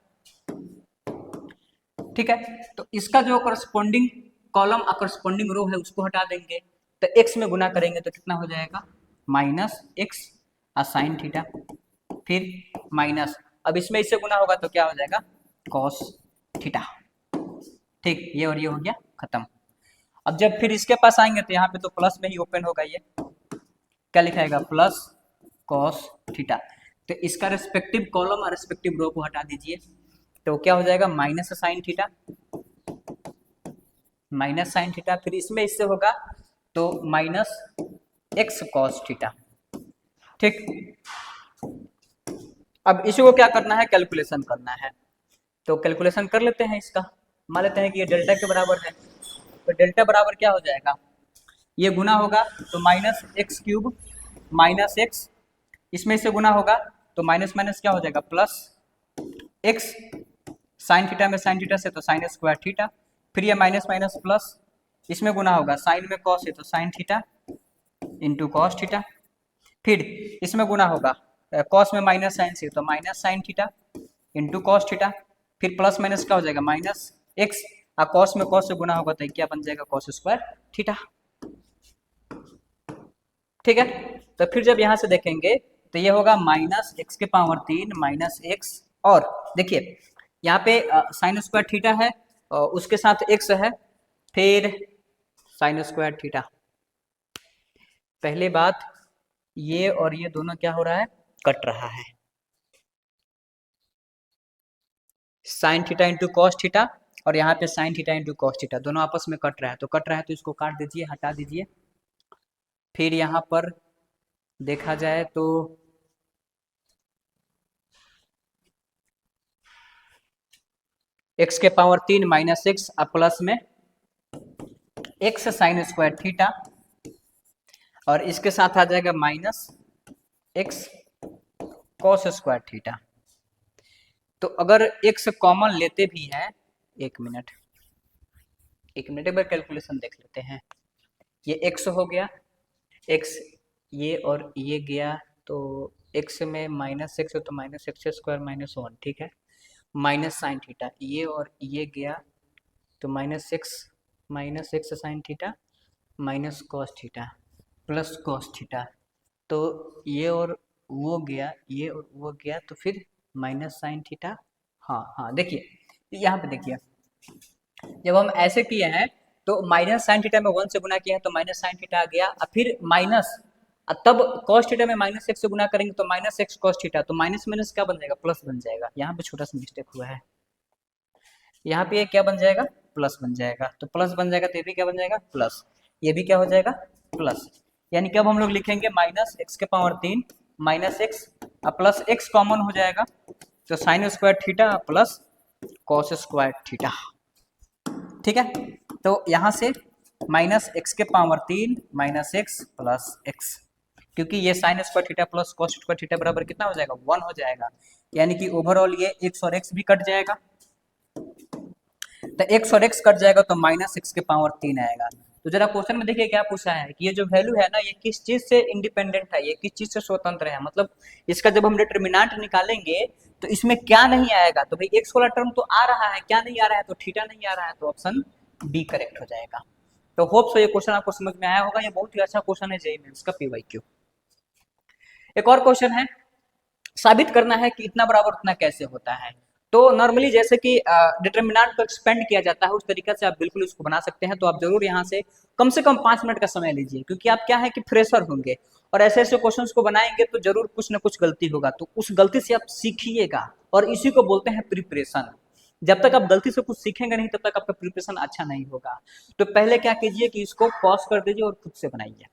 ठीक है। तो इसका जो करस्पॉन्डिंग कॉलम और करस्पॉन्डिंग रो है उसको हटा देंगे, तो एक्स में गुना करेंगे तो कितना हो जाएगा, -x साइन थीटा, फिर माइनस, अब इसमें इससे गुना होगा तो क्या हो जाएगा, कॉस थीटा, ठीक, ये और ये हो गया खत्म। अब जब फिर इसके पास आएंगे तो यहाँ पे तो प्लस में ही ओपन होगा, ये क्या लिखाएगा, प्लस कॉस थीटा, तो इसका रेस्पेक्टिव कॉलम और रेस्पेक्टिव रो को हटा दीजिए, तो क्या हो जाएगा, माइनस साइन थीटा, फिर इसमें इससे होगा तो -x cos थीटा, ठीक। अब इसको क्या करना है, कैलकुलेशन करना है, तो कैलकुलेशन कर लेते हैं इसका। मान लेते हैं कि ये डेल्टा के बराबर है, तो डेल्टा बराबर क्या हो जाएगा, ये गुना होगा तो -x³ -x, इसमें से गुना होगा तो माइनस माइनस क्या हो जाएगा, प्लस x, साइन थीटा में साइन थीटा से तो साइन स्क्वायर थीटा, फिर ये माइनस माइनस प्लस, इसमें गुना होगा साइन में कॉस है तो sign theta into cos theta, फिर इसमें गुना होगा कॉस में माइनस साइन से तो minus sign theta into cos theta, फिर प्लस माइनस क्या हो जाएगा, -x, और कॉस में कॉस से गुना होगा तो क्या बन जाएगा, कॉस स्क्वायर थीटा, ठीक है। तो फिर जब यहाँ से देखेंगे तो ये होगा -x⁻³ -x, और देखिए यहाँ पे साइन स्क्वायर थीटा है और उसके साथ x है, फिर साइन स्क्वायर थीटा, पहली बात ये और ये दोनों क्या हो रहा है, कट रहा है, sign theta into cos theta, और यहाँ पे sign theta into cos theta, दोनों आपस में कट रहा है, तो कट रहा है तो इसको काट दीजिए, हटा दीजिए। फिर यहाँ पर देखा जाए तो x⁻³ -x और प्लस में x साइन स्क्वायर थीटा, और इसके साथ आ जाएगा -x कॉस स्क्वायर थीटा। तो अगर x कॉमन लेते भी हैं, एक मिनट एक बार कैलकुलेशन देख लेते हैं, ये x हो गया, x ये और ये गया, तो x में माइनस एक्स हो तो minus x square minus one, ठीक है, माइनस साइन थीटा, ये और ये गया तो minus x sine theta minus cos theta plus cos theta, तो ये और वो गया, ये और वो गया, तो फिर माइनस साइन थीटा। हाँ हाँ, देखिए यहाँ पे देखिए, जब हम ऐसे किए हैं तो माइनस साइन थीटा में 1 से गुना किया है तो माइनस साइन थीटा आ गया, और फिर माइनस, तब कॉस थीटा में माइनस एक्स से गुना करेंगे तो माइनस एक्स कॉस थीटा, तो माइनस माइनस क्या बन जाएगा, प्लस बन जाएगा। यहाँ पे छोटा सा मिस्टेक हुआ है, यहाँ पे ये क्या बन जाएगा, प्लस बन जाएगा, तो प्लस बन जाएगा तो ये भी क्या बन जाएगा, प्लस, ये भी क्या हो जाएगा, प्लस। यानी कि अब हम लोग लिखेंगे माइनस एक्स के power 3 minus x plus x common हो जाएगा, तो sine square theta plus cos square theta, ठीक है। तो यहाँ से माइनस एक्स के power 3 minus x plus x, क्योंकि ये sine square theta plus cos square theta बराबर कितना हो जाएगा, 1 हो जाएगा, यानी कि ओवरऑल ये एक्स और एक्स भी कट जाएगा, तो एक्स और एक्स कट जाएगा तो माइनस एक्स के पावर 3 आएगा। तो जरा क्वेश्चन में देखिए क्या पूछा है कि ये जो वैल्यू है ना, ये किस चीज से इंडिपेंडेंट है, ये किस चीज से स्वतंत्र है, मतलब इसका जब हम डिटरमिनेंट निकालेंगे तो इसमें क्या नहीं आएगा, तो भाई एक्स वाला टर्म तो आ रहा है, क्या नहीं आ रहा है, तो थीटा नहीं आ रहा है, तो ऑप्शन बी करेक्ट हो जाएगा। तो होप सो ये क्वेश्चन आपको समझ में आया होगा, ये बहुत ही अच्छा क्वेश्चन है जेईई मेंस का पीवाईक्यू। एक और क्वेश्चन है, साबित करना है कि इतना बराबर उतना कैसे होता है। तो नॉर्मली जैसे कि डिटरमिनेंट को एक्सपेंड किया जाता है उस तरीके से आप बिल्कुल इसको बना सकते हैं, तो आप जरूर यहाँ से कम 5 मिनट का समय लीजिए, क्योंकि आप क्या है कि फ्रेशर होंगे और ऐसे ऐसे क्वेश्चंस को बनाएंगे तो जरूर कुछ ना कुछ गलती होगा, तो उस गलती से आप सीखिएगा, और इसी को बोलते हैं प्रिपरेशन। जब तक आप गलती से कुछ सीखेंगे नहीं तब तक आपका प्रिपरेशन अच्छा नहीं होगा। तो पहले क्या कीजिए कि इसको पॉज कर दीजिए और खुद से बनाइए।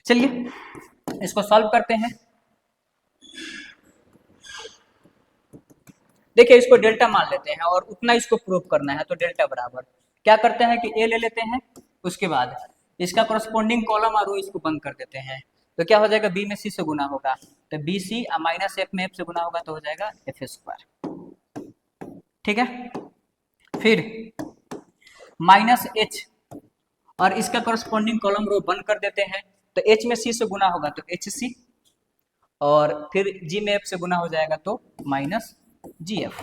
चलिए इसको सॉल्व करते हैं। देखिए इसको डेल्टा मान लेते हैं और उतना इसको प्रूव करना है, तो डेल्टा बराबर क्या करते हैं कि ए ले लेते हैं, उसके बाद इसका करस्पॉन्डिंग कॉलम और रो इसको बंद कर देते हैं, तो क्या हो जाएगा, बी में सी से गुना होगा तो बी सी माइनस एफ में एफ से गुना होगा तो हो जाएगा एफ स्क्वायर, ठीक है। फिर माइनस एच और इसका करस्पॉन्डिंग कॉलम रो बंद कर देते हैं, तो एच में सी से गुना होगा तो एच सी, और फिर जी में एफ से गुना हो जाएगा तो माइनस जी एफ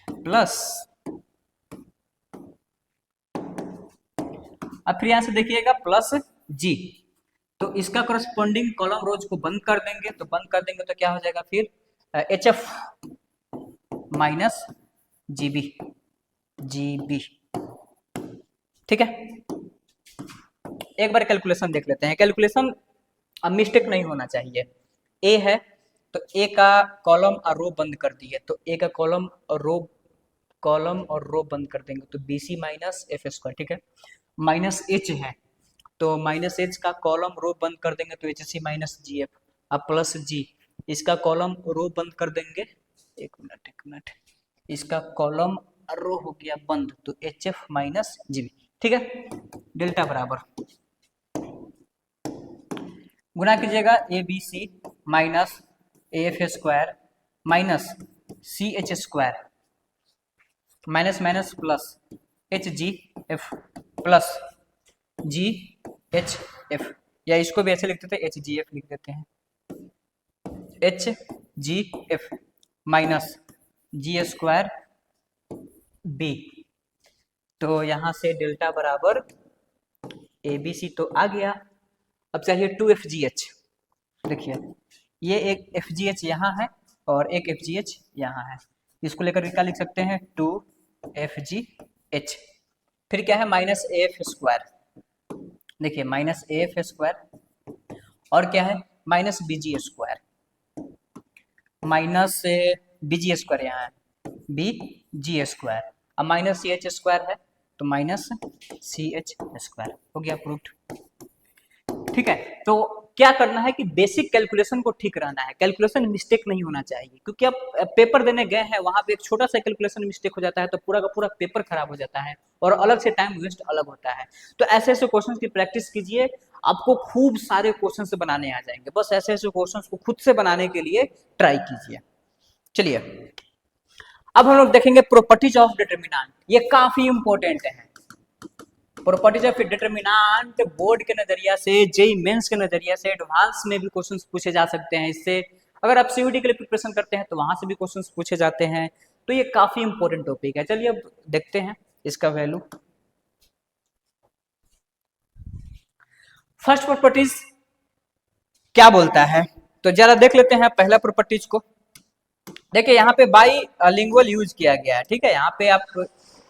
प्लस, अब फिर यहां से देखिएगा प्लस जी, तो इसका करस्पॉन्डिंग कॉलम रोज को बंद कर देंगे, तो बंद कर देंगे तो क्या हो जाएगा फिर H f minus GB GB, ठीक है। एक बार कैलकुलेशन देख लेते हैं, कैलकुलेशन अब मिस्टेक नहीं होना चाहिए। ए है तो ए का कॉलम और रो बंद कर दिए, तो ए का कॉलम और रो बंद कर देंगे तो b c minus f square, ठीक है। माइनस एच है तो माइनस एच का कॉलम रो बंद कर देंगे तो h c minus g f, अब प्लस जी, इसका कॉलम रो बंद कर देंगे, एक मिनट, इसका कॉलम रो हो गया बंद तो h f minus g b, ठीक है। डेल्टा बराबर गुना कीजिएगा a b c minus a f square minus c h square minus minus plus h g f plus g h f, या इसको भी ऐसे लिखते थे एच जी एफ लिख देते हैं, एच जी एफ माइनस जी स्क्वायर बी, तो यहां से डेल्टा बराबर ए बी सी तो आ गया। अब चाहिए 2FGH, देखिए ये एक FGH यहाँ है और एक FGH यहाँ है, इसको लेकर क्या लिख सकते हैं 2FGH, फिर क्या है माइनस AF स्क्वायर, देखिए माइनस AF स्क्वायर, और क्या है minus BG square, minus BG square यहाँ है BG स्क्वायर, अब माइनस CH स्क्वायर है तो माइनस CH स्क्वायर, हो गया प्रूफ्ड, ठीक है। तो क्या करना है कि बेसिक कैलकुलेशन को ठीक रहना है, कैलकुलेशन मिस्टेक नहीं होना चाहिए, क्योंकि आप पेपर देने गए हैं वहां पे एक छोटा सा कैलकुलेशन मिस्टेक हो जाता है तो पूरा का पूरा पेपर खराब हो जाता है और अलग से टाइम वेस्ट अलग होता है। तो ऐसे ऐसे क्वेश्चंस की प्रैक्टिस कीजिए, आपको खूब सारे क्वेश्चंस बनाने आ जाएंगे, बस ऐसे ऐसे क्वेश्चंस को खुद से बनाने के लिए ट्राई कीजिए। चलिए अब हम लोग देखेंगे प्रॉपर्टीज ऑफ डिटरमिनेंट, ये काफी इंपॉर्टेंट है। प्रॉपर्टीज ऑफ डिटरमिनेंट बोर्ड के नजरिया से, जेईई मेंस के नजरिया से, एडवांस में भी क्वेश्चंस पूछे जा सकते हैं इससे। अगर आप सीयूटी के लिए प्रिपरेशन करते हैं तो वहां से भी क्वेश्चंस पूछे जाते हैं। तो ये काफी इंपॉर्टेंट टॉपिक है। चलिए अब देखते हैं इसका वैल्यू। फर्स्ट प्रॉपर्टीज क्या बोलता है, तो जरा देख लेते हैं पहला प्रॉपर्टीज को। देखिए यहाँ पे बाई लिंगुअल यूज किया गया है, ठीक है। यहाँ पे आप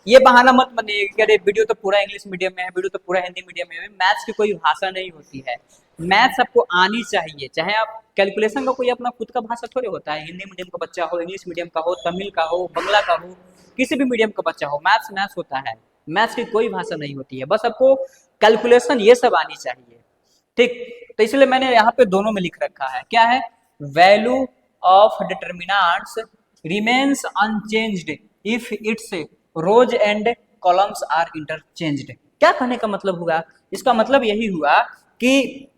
ये बहाना मत बनिए कि अरे वीडियो तो पूरा इंग्लिश मीडियम में है, वीडियो तो पूरा हिंदी मीडियम में है। मैथ्स की कोई भाषा नहीं होती है, मैथ्स आपको आनी चाहिए। चाहे आप कैलकुलेशन का कोई अपना खुद का भाषा थोड़ी होता है, हिंदी मीडियम का बच्चा हो, इंग्लिश मीडियम का हो, तमिल का हो, बंगला का हो, किसी भी मीडियम का बच्चा हो, मैथ्स मैथ्स होता है। मैथ्स की कोई भाषा नहीं होती है, बस आपको कैलकुलेशन ये सब आनी चाहिए, ठीक। तो इसलिए मैंने यहाँ पे दोनों में लिख रखा है, क्या है, value of determinants remains unchanged if its rows and columns are interchanged. क्या कहने का मतलब हुआ, इसका मतलब यही हुआ कि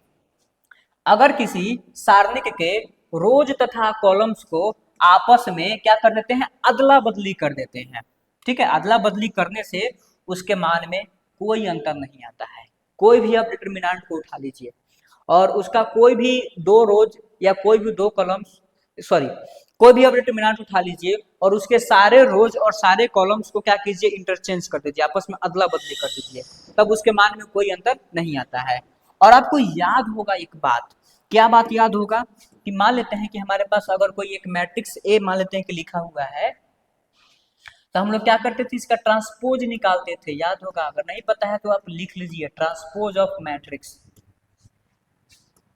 अगर किसी सारणिक के रोज तथा कॉलम्स को आपस में क्या कर देते हैं, अदला बदली कर देते हैं, ठीक है। अदला बदली करने से उसके मान में कोई अंतर नहीं आता है। कोई भी आप डिटरमिनेंट को उठा लीजिए और उसका कोई भी दो रोज या कोई भी दो कॉलम्स, सॉरी, कोई भी आप डिटरमिनेंट उठा लीजिए और उसके सारे रोज और सारे कॉलम्स को क्या कीजिए, इंटरचेंज कर दीजिए, आपस में अदला बदली कर दीजिए, तब उसके मान में कोई अंतर नहीं आता है। और आपको याद होगा एक बात, क्या बात याद होगा, कि मान लेते हैं कि हमारे पास अगर कोई एक मैट्रिक्स ए मान लेते हैं कि लिखा हुआ है, तो हम लोग क्या करते थे, इसका ट्रांसपोज निकालते थे, याद होगा। अगर नहीं पता है तो आप लिख लीजिए, transpose of matrix.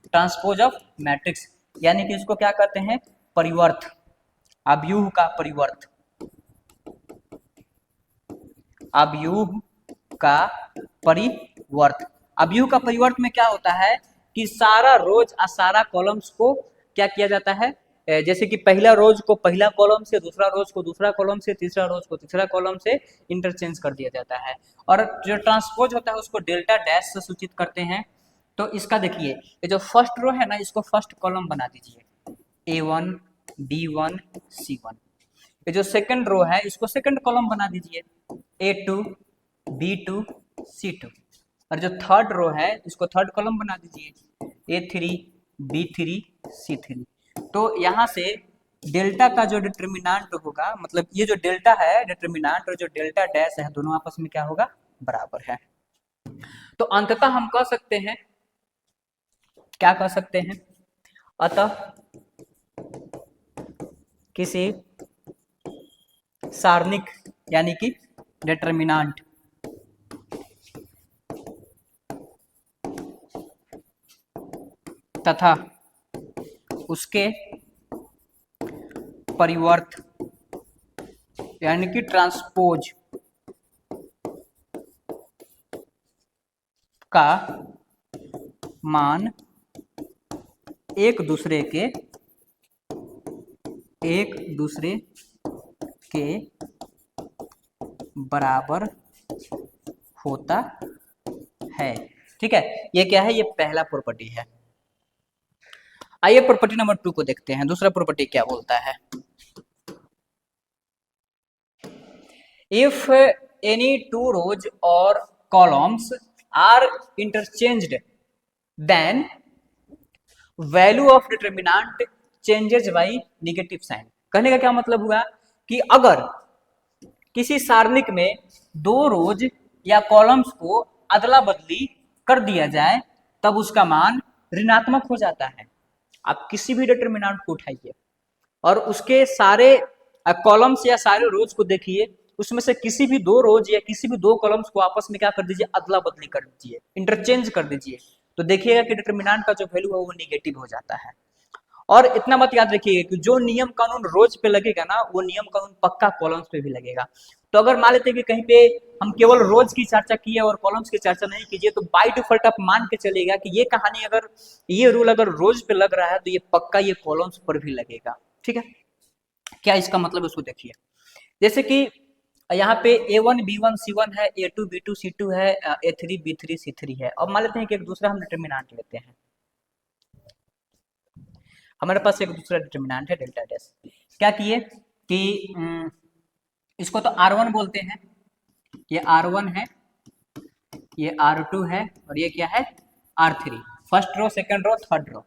Transpose of matrix यानी कि इसको क्या कहते हैं, परिवर्त, अवयूह का परिवर्त, अवयूह का परिवर्त। अवयूह का परिवर्त में क्या होता है कि सारा रोज और सारा कॉलम्स को क्या किया जाता है, जैसे कि पहला रोज को पहला कॉलम से, दूसरा रोज को दूसरा कॉलम से, तीसरा रोज को तीसरा कॉलम से इंटरचेंज कर दिया जाता है। और जो ट्रांसपोज होता है उसको डेल्टा डैश से सूचित करते हैं। तो इसका देखिए, ये जो फर्स्ट रो है ना, इसको फर्स्ट कॉलम बना दीजिए, A1 B1 C1। ये जो सेकंड रो है इसको सेकंड कॉलम बना दीजिए, A2 B2 C2। और जो थर्ड रो है इसको थर्ड कॉलम बना दीजिए, A3 B3 C3। तो यहाँ से डेल्टा का जो डिटरमिनेंट होगा, मतलब ये जो डेल्टा है डिटरमिनेंट और जो डेल्टा डैश है, दोनों आपस में क्या होगा, बराबर है। तो अंततः हम कह सकते हैं, क्या कह सकते हैं, अतः किसी सारणिक यानी कि डिटरमिनेंट तथा उसके परिवर्त यानी कि ट्रांसपोज का मान एक दूसरे के बराबर होता है, ठीक है। ये क्या है, ये पहला प्रॉपर्टी है। आइए प्रॉपर्टी नंबर 2 को देखते हैं। दूसरा प्रॉपर्टी क्या बोलता है, इफ एनी टू रोज और columns are interchanged then value of determinant changes by negative sign. कहने का क्या मतलब हुआ कि अगर किसी सारणिक में दो रोज या कॉलम्स को अदला बदली कर दिया जाए तब उसका मान ऋणात्मक हो जाता है। आप किसी भी डिटरमिनेंट को उठाइए और उसके सारे कॉलम्स या सारे रोज को देखिए, उसमें से किसी भी दो रोज या किसी भी दो कॉलम्स को आपस में क्या कर दीजिए, अदला बदली कर दीजिए, इंटरचेंज कर दीजिए, तो देखिएगा कि डिटरमिनेंट का जो वैल्यू है वो निगेटिव हो जाता है। और इतना मत याद रखिएगा कि जो नियम कानून रोज पे लगेगा ना, वो नियम कानून पक्का कॉलम्स पे भी लगेगा। तो अगर मान लेते हैं कि कहीं पे हम केवल रोज की चर्चा किए और कॉलम्स की चर्चा नहीं कीजिए, तो बाय डिफॉल्ट आप मान के चलेगा कि ये कहानी अगर ये रूल अगर रोज पे लग रहा है तो ये पक्का ये कॉलम्स पर भी लगेगा, ठीक है। क्या इसका मतलब उसको देखिए, जैसे कि यहाँ पे A1 B1 C1 है, A2 B2 C2 है, A3 B3 C3 है। अब मान लेते हैं कि एक दूसरा हम डिटरमिनेंट लेते हैं, हमारे पास एक दूसरा डिटरमिनेंट है डेल्टा डैश। क्या किए कि इसको तो R1 बोलते हैं, ये R1 है ये R2 है और ये क्या है R3, first row, second row, third row.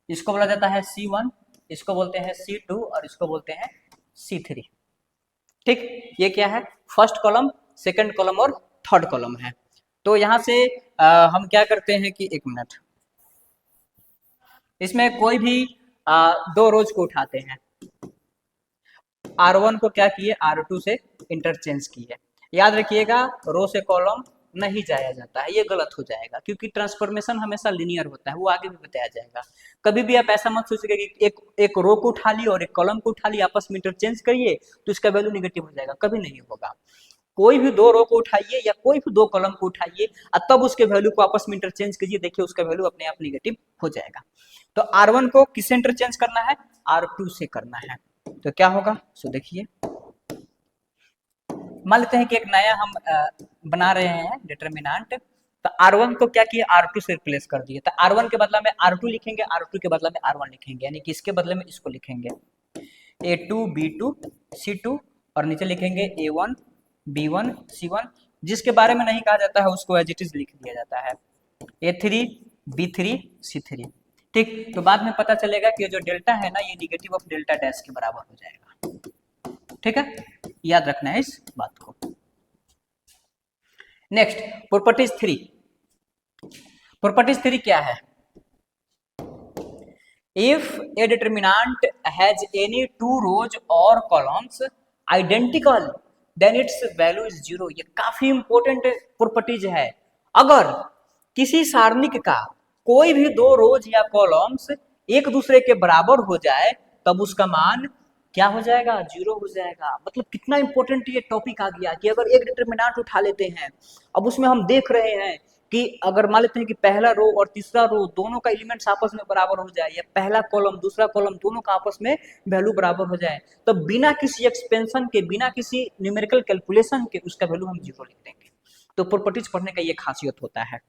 इसको बोला जाता है C1, इसको बोलते हैं C2 और इसको बोलते हैं C3। ठीक, ये क्या है फर्स्ट कॉलम, सेकंड कॉलम और थर्ड कॉलम है। तो यहां से हम क्या करते हैं कि 1 मिनट, इसमें कोई भी दो रोज को उठाते हैं, R1 को क्या किए R2 से इंटरचेंज किए। याद रखिएगा रो से कॉलम नहीं जाया जाता है, ये गलत हो जाएगा क्योंकि ट्रांसफॉर्मेशन हमेशा लिनियर होता है, वो आगे भी बताया जाएगा। कभी भी आप ऐसा मत सोचिए कि एक रो को उठा लिया और एक कॉलम को उठा लिया, आपस में इंटरचेंज करिए तो इसका वैल्यू निगेटिव हो जाएगा, कभी नहीं होगा। कोई भी दो रो को उठाइए या कोई भी दो कॉलम को उठाइए और तब उसके वैल्यू को आपस में इंटरचेंज कीजिए, देखिए उसका वैल्यू अपने आप निगेटिव हो जाएगा। तो R1 को किससे इंटरचेंज करना है R2 से करना है, तो क्या होगा सो देखिए, मान लेते हैं कि एक नया हम बना रहे हैं डिटरमिनेंट, तो R1 को क्या किया R2 से रिप्लेस कर दिए, तो R1 के बदला में R2 लिखेंगे, R2 के बदला में R1 लिखेंगे, यानी कि इसके बदले में इसको लिखेंगे A2 B2 C2 और नीचे लिखेंगे A1 B1 C1, जिसके बारे में नहीं कहा जाता है उसको एज इट इज लिख दिया जाता है A3 B3 C3। ठीक, तो बाद में पता चलेगा कि जो डेल्टा है ना ये निगेटिव ऑफ डेल्टा डैश के बराबर हो जाएगा। ठीक है, याद रखना है इस बात को। Next properties 3। प्रॉपर्टीज 3 क्या है, if a determinant has any two rows और columns identical then its value is zero. ये काफी इंपॉर्टेंट प्रॉपर्टीज है। अगर किसी सारणिक का कोई भी दो रोज या कॉलम्स एक दूसरे के बराबर हो जाए तब उसका मान क्या हो जाएगा जीरो हो जाएगा। मतलब कितना इंपॉर्टेंट ये टॉपिक आ गया कि अगर एक डिटरमिनेंट उठा लेते हैं, अब उसमें हम देख रहे हैं कि अगर मान लेते हैं कि पहला रो और तीसरा रो दोनों का एलिमेंट्स आपस में बराबर हो जाए, या पहला कॉलम दूसरा कॉलम दोनों का आपस में वैल्यू बराबर हो जाए, तो बिना किसी एक्सपेंशन के, बिना किसी न्यूमेरिकल कैलकुलेशन के उसका वैल्यू हम जीरो लिख देंगे। तो प्रॉपर्टीज पढ़ने का ये खासियत होता है।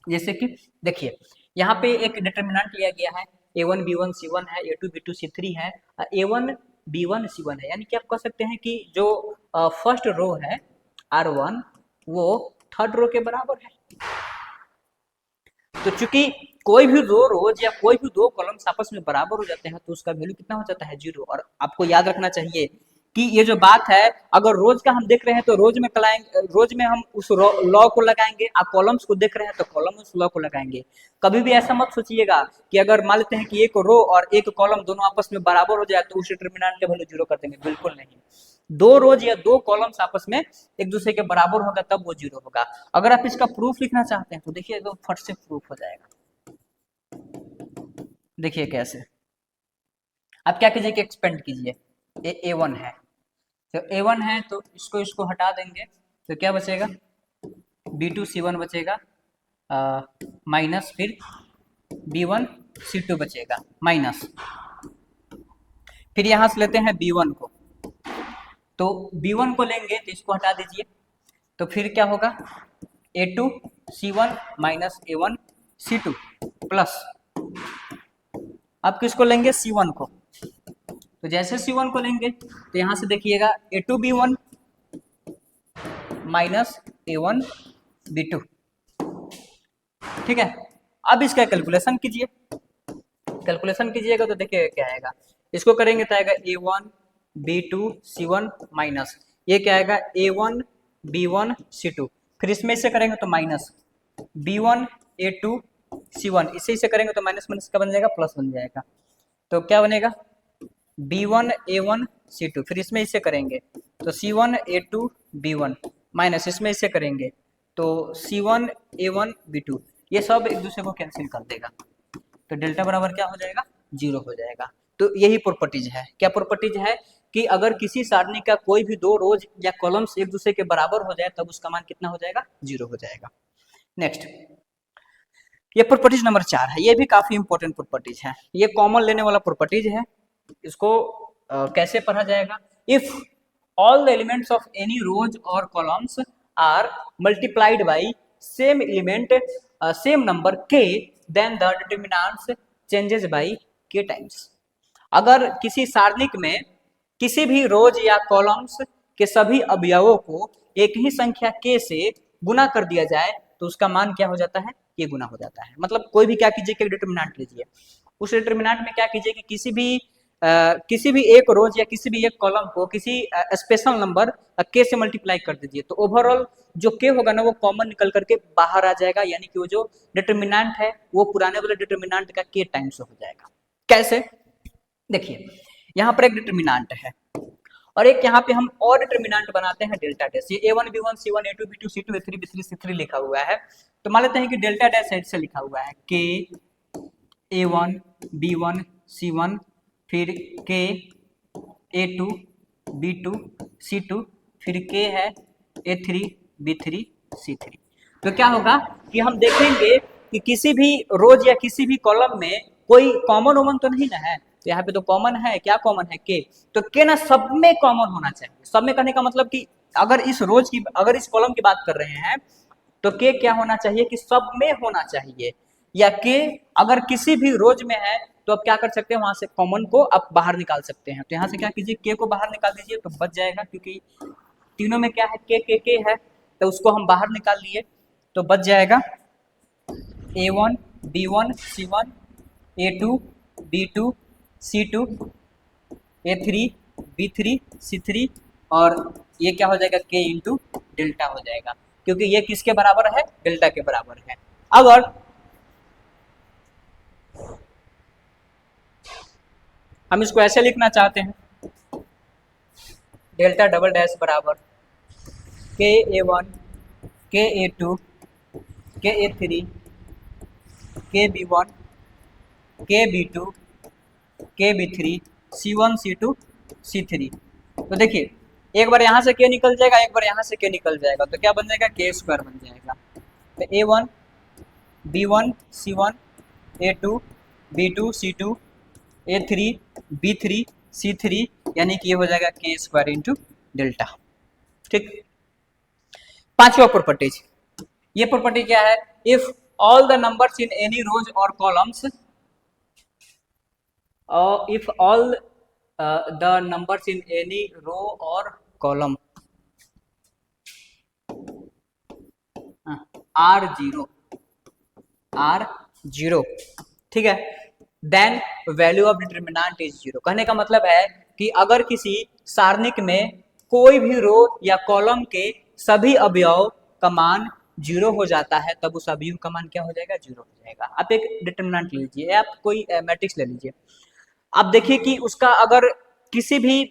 जैसे कि देखिए यहाँ पे एक डिटरमिनेंट लिया गया है A1 B1 C1 है, A2 B2 C3 है, A1 B1 C1 है, यानी कि आप कह सकते हैं कि जो फर्स्ट रो है R1 वो थर्ड रो के बराबर है। तो चूंकि कोई भी दो रोज या कोई भी दो कॉलम्स आपस में बराबर हो जाते हैं तो उसका वैल्यू कितना हो जाता है जीरो। और आपको याद रखना चाहिए कि ये जो बात है अगर रोज का हम देख रहे हैं तो रोज में रोज में हम उस लॉ को लगाएंगे, आप कॉलम्स को देख रहे हैं तो कॉलम उस लॉ को लगाएंगे। कभी भी ऐसा मत सोचिएगा कि अगर मान लेते हैं कि एक रो और एक कॉलम दोनों आपस में बराबर हो जाए तो उस डिटरमिनेंट का वैल्यू जीरो कर देंगे, बिल्कुल नहीं। दो रोज या दो कॉलम्स आपस में एक दूसरे के बराबर होगा तब वो जीरो होगा। अगर आप इसका प्रूफ लिखना चाहते हैं तो देखिए एकदम फट से प्रूफ हो जाएगा। देखिए कैसे, आप क्या कीजिए कि एक्सपेंड कीजिए, A1 है तो A1 है तो इसको हटा देंगे तो क्या बचेगा B2 C1 बचेगा, माइनस फिर B1 C2 बचेगा माइनस, फिर यहां से लेते हैं B1 को, तो B1 को लेंगे तो इसको हटा दीजिए तो फिर क्या होगा A2 C1 minus A1 C2 plus, अब किसको लेंगे C1 को, तो जैसे C1 को लेंगे तो यहां से देखिएगा A2 B1 minus A1 B2। ठीक है, अब इसका कैलकुलेशन कीजिए, कैलकुलेशन कीजिएगा तो देखिए क्या आएगा, इसको करेंगे तो आएगा A1 B2 C1 माइनस ये क्या आएगा A1 B1 C2, फिर इसमें इसे करेंगे तो माइनस B1 A2 C1, इसे करेंगे तो माइनस माइनस का बन जाएगा प्लस बन जाएगा, तो क्या बनेगा B1 A1 C2, फिर इसमें इसे करेंगे तो C1 A2 B1 माइनस इसमें इसे करेंगे तो C1 A1 B2, ये सब एक दूसरे को कैंसिल कर देगा तो डेल्टा बराबर क्या हो जाएगा जीरो हो जाएगा। तो यही प्रॉपर्टीज है। क्या प्रॉपर्टीज है कि अगर किसी सारणी का कोई भी दो रोज या कॉलम्स एक दूसरे के बराबर हो जाए तब उसका मान कितना हो जाएगा जीरो हो जाएगा। नेक्स्ट ये प्रॉपर्टीज नंबर 4 है, ये भी काफी इंपॉर्टेंट प्रॉपर्टीज है, ये कॉमन लेने वाला प्रॉपर्टीज है। इसको कैसे पढ़ा जाएगा, if all the elements of any rows और columns are multiplied by same element same number k then the determinants changes by k times. अगर किसी सारणिक में किसी भी रोज या कॉलम्स के सभी अवयवों को एक ही संख्या k से गुना कर दिया जाए तो उसका मान क्या हो जाता है, ये गुना हो जाता है। मतलब कोई भी क्या कीजिए कि डिटर्मिनेंट लीजिए, उस डिटर्मिनेंट में क्या कीजिए कि किसी भी एक रोज या किसी भी एक कॉलम को किसी स्पेशल नंबर के से मल्टीप्लाई कर दीजिए, तो ओवरऑल जो के होगा ना वो कॉमन निकल करके बाहर आ जाएगा, यानी कि वो जो डिटर्मिनेंट है वो पुराने वाले डिटर्मिनेंट का के टाइम्स हो जाएगा। कैसे, देखिए यहाँ पर एक डिटर्मिनेंट है और एक यहाँ पे हम और डिटर्मिनेंट बनाते हैं डेल्टा डैश। ये a1 b1 c1 a2 b2 c2 a3 b3 c3 लिखा हुआ है, तो मान लेते हैं कि डेल्टा डैश साइड से लिखा हुआ है k a1 b1 c1 फिर k a2 b2 c2 फिर k है a3 b3 c3। तो क्या होगा कि हम देखेंगे कि किसी भी रोज या किसी भी कॉलम में कोई कॉमन वोमन तो नहीं ना है, तो यहाँ पे तो कॉमन है, क्या कॉमन है के, तो के ना सब में कॉमन होना चाहिए। सब में करने का मतलब कि अगर इस कॉलम की बात कर रहे हैं तो के क्या होना चाहिए कि सब में होना चाहिए, या के अगर किसी भी रोज में है तो आप क्या कर सकते हैं, वहां से कॉमन को आप बाहर निकाल सकते हैं। तो यहाँ से क्या कीजिए, के को बाहर निकाल दीजिए तो बच जाएगा, क्योंकि तीनों में क्या है के है, तो उसको हम बाहर निकाल लिए तो बच जाएगा a1 b1 c1 a2 b2 c2 a3 b3 c3 और ये क्या हो जाएगा k इंटू डेल्टा हो जाएगा, क्योंकि ये किसके बराबर है, डेल्टा के बराबर है। अगर हम इसको ऐसे लिखना चाहते हैं, डेल्टा डबल डैश बराबर के a1 के a2 के a3 के b1 के b2 के b3 c1 c2 c3। तो देखिए एक बार यहाँ से के निकल जाएगा, एक बार यहाँ से के निकल जाएगा, तो क्या बन जाएगा, के स्क्वायर बन जाएगा। तो a1 b1 c1 a2 b2 c2 a3 b3 c3, यानी कि ये हो जाएगा के स्क्वायर इंटू डेल्टा। ठीक, पांचवा प्रॉपर्टीज, ये प्रॉपर्टी क्या है, if all the numbers in any rows और columns if all the numbers in any row or column are zero, ठीक है, then value of determinant is zero. कहने का मतलब है कि अगर किसी सारणिक में कोई भी रो या कॉलम के सभी अवयव का मान जीरो हो जाता है, तब उस अवयव का मान क्या हो जाएगा, जीरो हो जाएगा। आप एक डिटर्मिनेंट लीजिए, आप कोई मैट्रिक्स ले लीजिए, आप देखिए कि उसका अगर किसी भी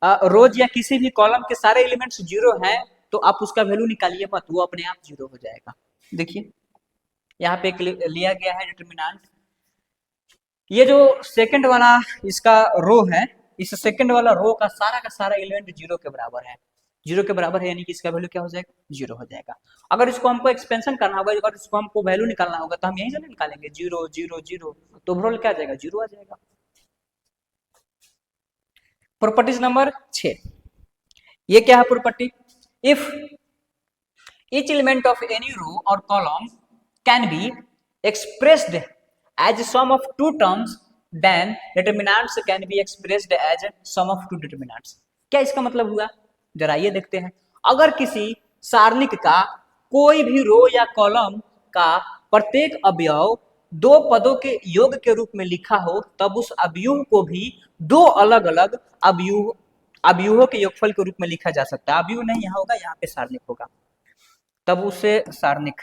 रोज या किसी भी कॉलम के सारे एलिमेंट्स जीरो हैं तो आप उसका वैल्यू निकालिए मत, वो अपने आप जीरो हो जाएगा। देखिए यहाँ पे लिया गया है डिटर्मिनेंट, ये जो सेकंड वाला इसका रो है, इस सेकंड वाला रो का सारा एलिमेंट जीरो के बराबर है, जीरो के बराबर है, यानी कि इसका वैल्यू क्या हो जाएगा, जीरो हो जाएगा। अगर इसको हमको एक्सपेंशन करना होगा, अगर इसको हमको वैल्यू निकालना होगा तो हम यहीं से निकालेंगे, जीरो जीरो जीरो, तो ओवरऑल क्या आ जाएगा, जीरो आ जाएगा। प्रॉपर्टीज नंबर 6, ये क्या है property, if each element of any row or column can be expressed as sum of two terms, then determinants can be expressed as sum of two determinants। क्या इसका मतलब हुआ, जरा ये देखते हैं। अगर किसी सारणिक का कोई भी रो या कॉलम का प्रत्येक अवयव दो पदों के योग के रूप में लिखा हो, तब उस अवयव को भी दो अलग अलग अवयवों के योगफल के रूप में लिखा जा सकता है। अवयव नहीं यहाँ होगा, यहाँ पे सारणिक होगा, तब उस सारणिक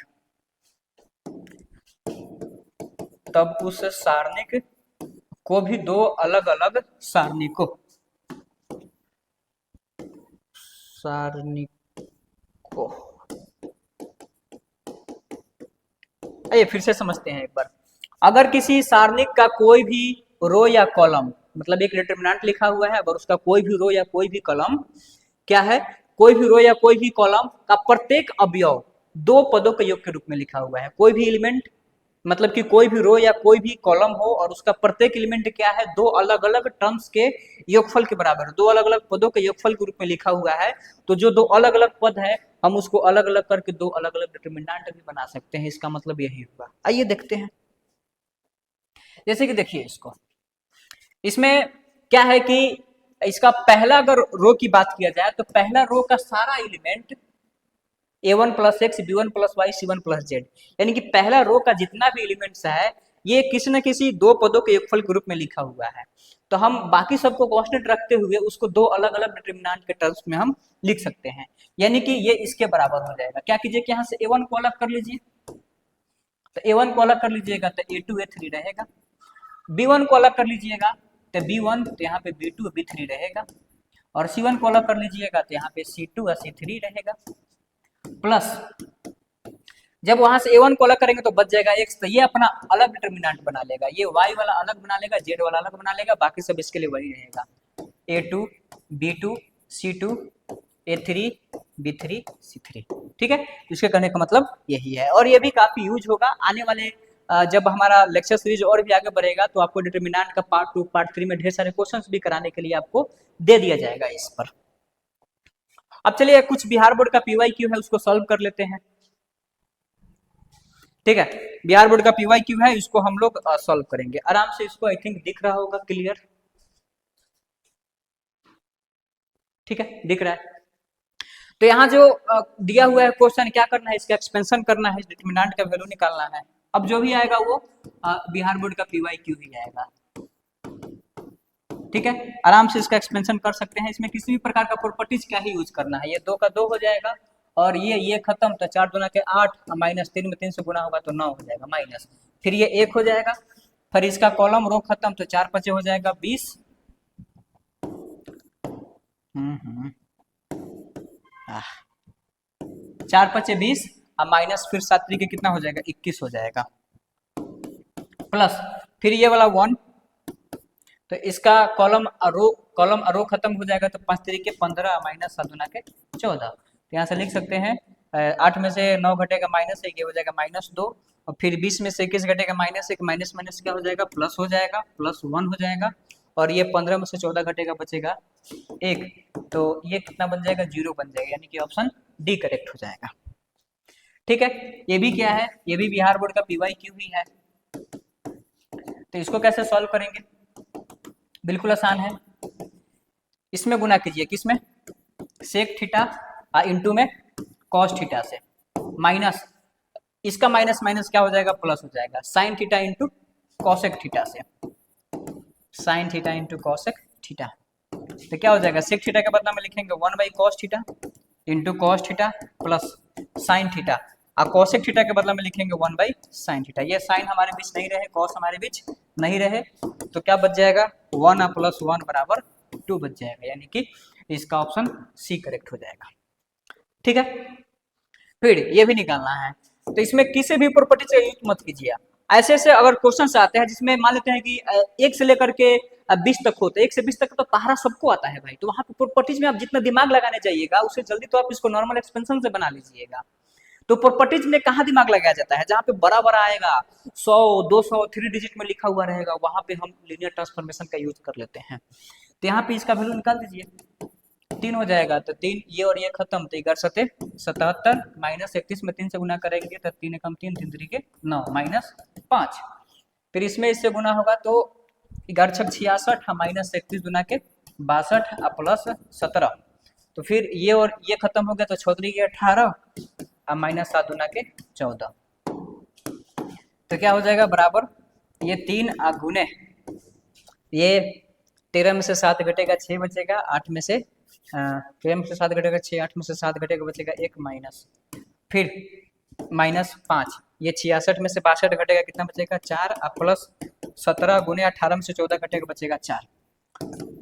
को भी दो अलग अलग सारणिकों आइए फिर से समझते हैं एक बार। अगर किसी सारणिक का कोई भी रो या कॉलम, मतलब एक डिटर्मिनेंट लिखा हुआ है, अगर उसका कोई भी रो या कोई भी कॉलम क्या है, कोई भी रो या कोई भी कॉलम का प्रत्येक अवयव दो पदों के योग के रूप में लिखा हुआ है, कोई भी एलिमेंट, मतलब कि कोई भी रो या कोई भी कॉलम हो और उसका प्रत्येक एलिमेंट क्या है, दो अलग अलग टर्म्स के योगफल के बराबर, दो अलग अलग पदों के योगफल के रूप में लिखा हुआ है, तो जो दो अलग अलग पद है हम उसको अलग अलग करके दो अलग अलग डिटर्मिनेंट भी बना सकते हैं। इसका मतलब यही हुआ। आइए देखते हैं, जैसे कि देखिए इसमें क्या है कि इसका पहला अगर रो की बात किया जाए तो पहला रो का सारा element A1 plus x, B1 plus y, C1 plus z, यानी कि पहला रो का जितना भी एलिमेंट्स है ये किसी न किसी दो पदों के योगफल के रूप में लिखा हुआ है। तो हम बाकी सबको कांस्टेंट रखते हुए उसको दो अलग अलग डिटरमिनेंट के टर्म्स में हम लिख सकते हैं, यानी कि ये इसके बराबर हो जाएगा। क्या कीजिए कि यहाँ से A1 को अलग कर लीजिए, तो A1 को अलग कर लीजिएगा तो A2 A3 रहेगा। B1 को अलग कर लीजिएगा तो B1, तो यहाँ पे B2 B3 रहेगा। और C1 को अलग कर लीजिएगा तो यहाँ पे C2 और C3 रहेगा। प्लस जब वहां से A1 को अलग करेंगे तो बच जाएगा x, तो ये अपना अलग डिटरमिनेंट बना लेगा, ये y वाला अलग बना लेगा, z वाला अलग बना लेगा, बाकी सब इसके लिए वही रहेगा। A2 B2 C2 A3 B3 C3, ठीक है। इसके कहने का मतलब यही है, और ये भी काफी यूज होगा आने वाले जब हमारा लेक्चर सीरीज और भी आगे बढ़ेगा तो आपको डिटरमिनेंट का पार्ट 2 पार्ट 3 में ढेर सारे क्वेश्चंस भी कराने के लिए आपको दे दिया जाएगा इस पर। अब चलिए कुछ बिहार बोर्ड का PYQ है उसको सॉल्व कर लेते हैं, ठीक है। बिहार बोर्ड का PYQ है, इसको हम लोग सॉल्व करेंगे आराम से। इसको आई थिंक दिख रहा होगा क्लियर, ठीक है, दिख रहा है। तो यहाँ जो दिया हुआ है क्वेश्चन, क्या करना है, इसका एक्सपेंशन करना है, डिटरमिनेंट का वैल्यू निकालना है। अब जो भी आएगा वो बिहार बोर्ड का PYQ ही आएगा, ठीक है। आराम से इसका एक्सपेंशन कर सकते हैं, इसमें किसी भी प्रकार का प्रॉपर्टीज क्या ही यूज करना है। ये 2 का 2 हो जाएगा, और ये खत्म, तो 4 दूना के 8, माइनस 3 में 3 से गुना होगा तो 9 हो जाएगा, माइनस, फिर ये 1 हो जाएगा, फिर इसका कॉलम रो खत्म, तो 4 5 हो जाएगा 20, 4 5 20, और माइनस फिर 7 3 के कितना हो जाएगा, 21 हो जाएगा, प्लस फिर ये वाला 1, तो इसका कॉलम रो खत्म हो जाएगा, तो 5 3 के 15, माइनस 7 दूना के 14, तो यहाँ से लिख सकते हैं 8 में से 9 घटेगा माइनस 1, ये हो जाएगा -2, और फिर 20 में से 21 घटेगा -1, माइनस माइनस क्या हो जाएगा, प्लस हो जाएगा, +1 हो जाएगा, और ये 15 में से 14 घटेगा बचेगा 1, तो ये कितना बन जाएगा, 0 बन जाएगा, यानी कि ऑप्शन डी करेक्ट हो जाएगा, ठीक है। ये भी क्या है, ये भी बिहार बोर्ड का PYQ ही है। तो इसको कैसे सॉल्व करेंगे, बिल्कुल आसान है। इसमें गुना कीजिए, किसमें, सेक थीटा इंटू में कॉस थीटा से, माइनस इसका माइनस माइनस क्या हो जाएगा, प्लस हो जाएगा, sine theta into cosec theta से, sine theta into cosec theta, तो क्या हो जाएगा, सेक थीटा के बदला में लिखेंगे 1/cos theta into cos theta plus sine theta, और कॉसेक थीटा के बदला में लिखेंगे 1/sin थीटा। ये साइन हमारे बीच नहीं रहे, कॉस हमारे बीच नहीं रहे, तो क्या बच जाएगा, 1 + 1 बराबर 2 बच जाएगा, यानी कि इसका ऑप्शन सी करेक्ट हो जाएगा, ठीक है। फिर ये भी निकालना है, तो इसमें किसी भी प्रॉपर्टी से यूज मत कीजिए। ऐसे ऐसे अगर क्वेश्चन आते हैं जिसमें मान लेते हैं कि 1 से लेकर के 20 तक होते हैं, 1 से 20 तक तो पहाड़ा सबको आता है भाई, तो वहां पे प्रॉपर्टीज में आप जितना दिमाग लगाने जाइएगा उससे जल्दी तो आप इसको नॉर्मल एक्सपेंशन से बना लीजिएगा। तो प्रॉपर्टीज में कहाँ दिमाग लगाया जाता है, जहाँ पे बड़ा बड़ा आएगा 100 200 3 डिजिट में लिखा हुआ रहेगा, वहां पे हम लीनियर ट्रांसफॉर्मेशन का यूज कर लेते हैं। तो यहाँ पे इसका वैल्यू निकाल दीजिए, 3 हो जाएगा, तो 3 ये और ये खत्म, तो 11 सते 77, माइनस 31 में 3 से गुना करेंगे तो 3 कम 3 3 3 के 9, माइनस 5, फिर इसमें इससे गुना होगा तो 11 6 66, माइनस 31 गुना के 62 प्लस 17, तो फिर ये और ये खत्म हो गया, तो 6 3 के 18, माइनस 7 गुना के 14, तो क्या हो जाएगा, बराबर ये 3 गुने ये 13 में से 7 घटेगा 6 बचेगा, 8 में से 13 में से 7 घटेगा 6, 8 में से 7 घटेगा बचेगा 1, माइनस फिर -5, ये 66 में से 62 घटेगा कितना बचेगा 4, प्लस 17 गुने 18 में से 14 घटेगा बचेगा 4,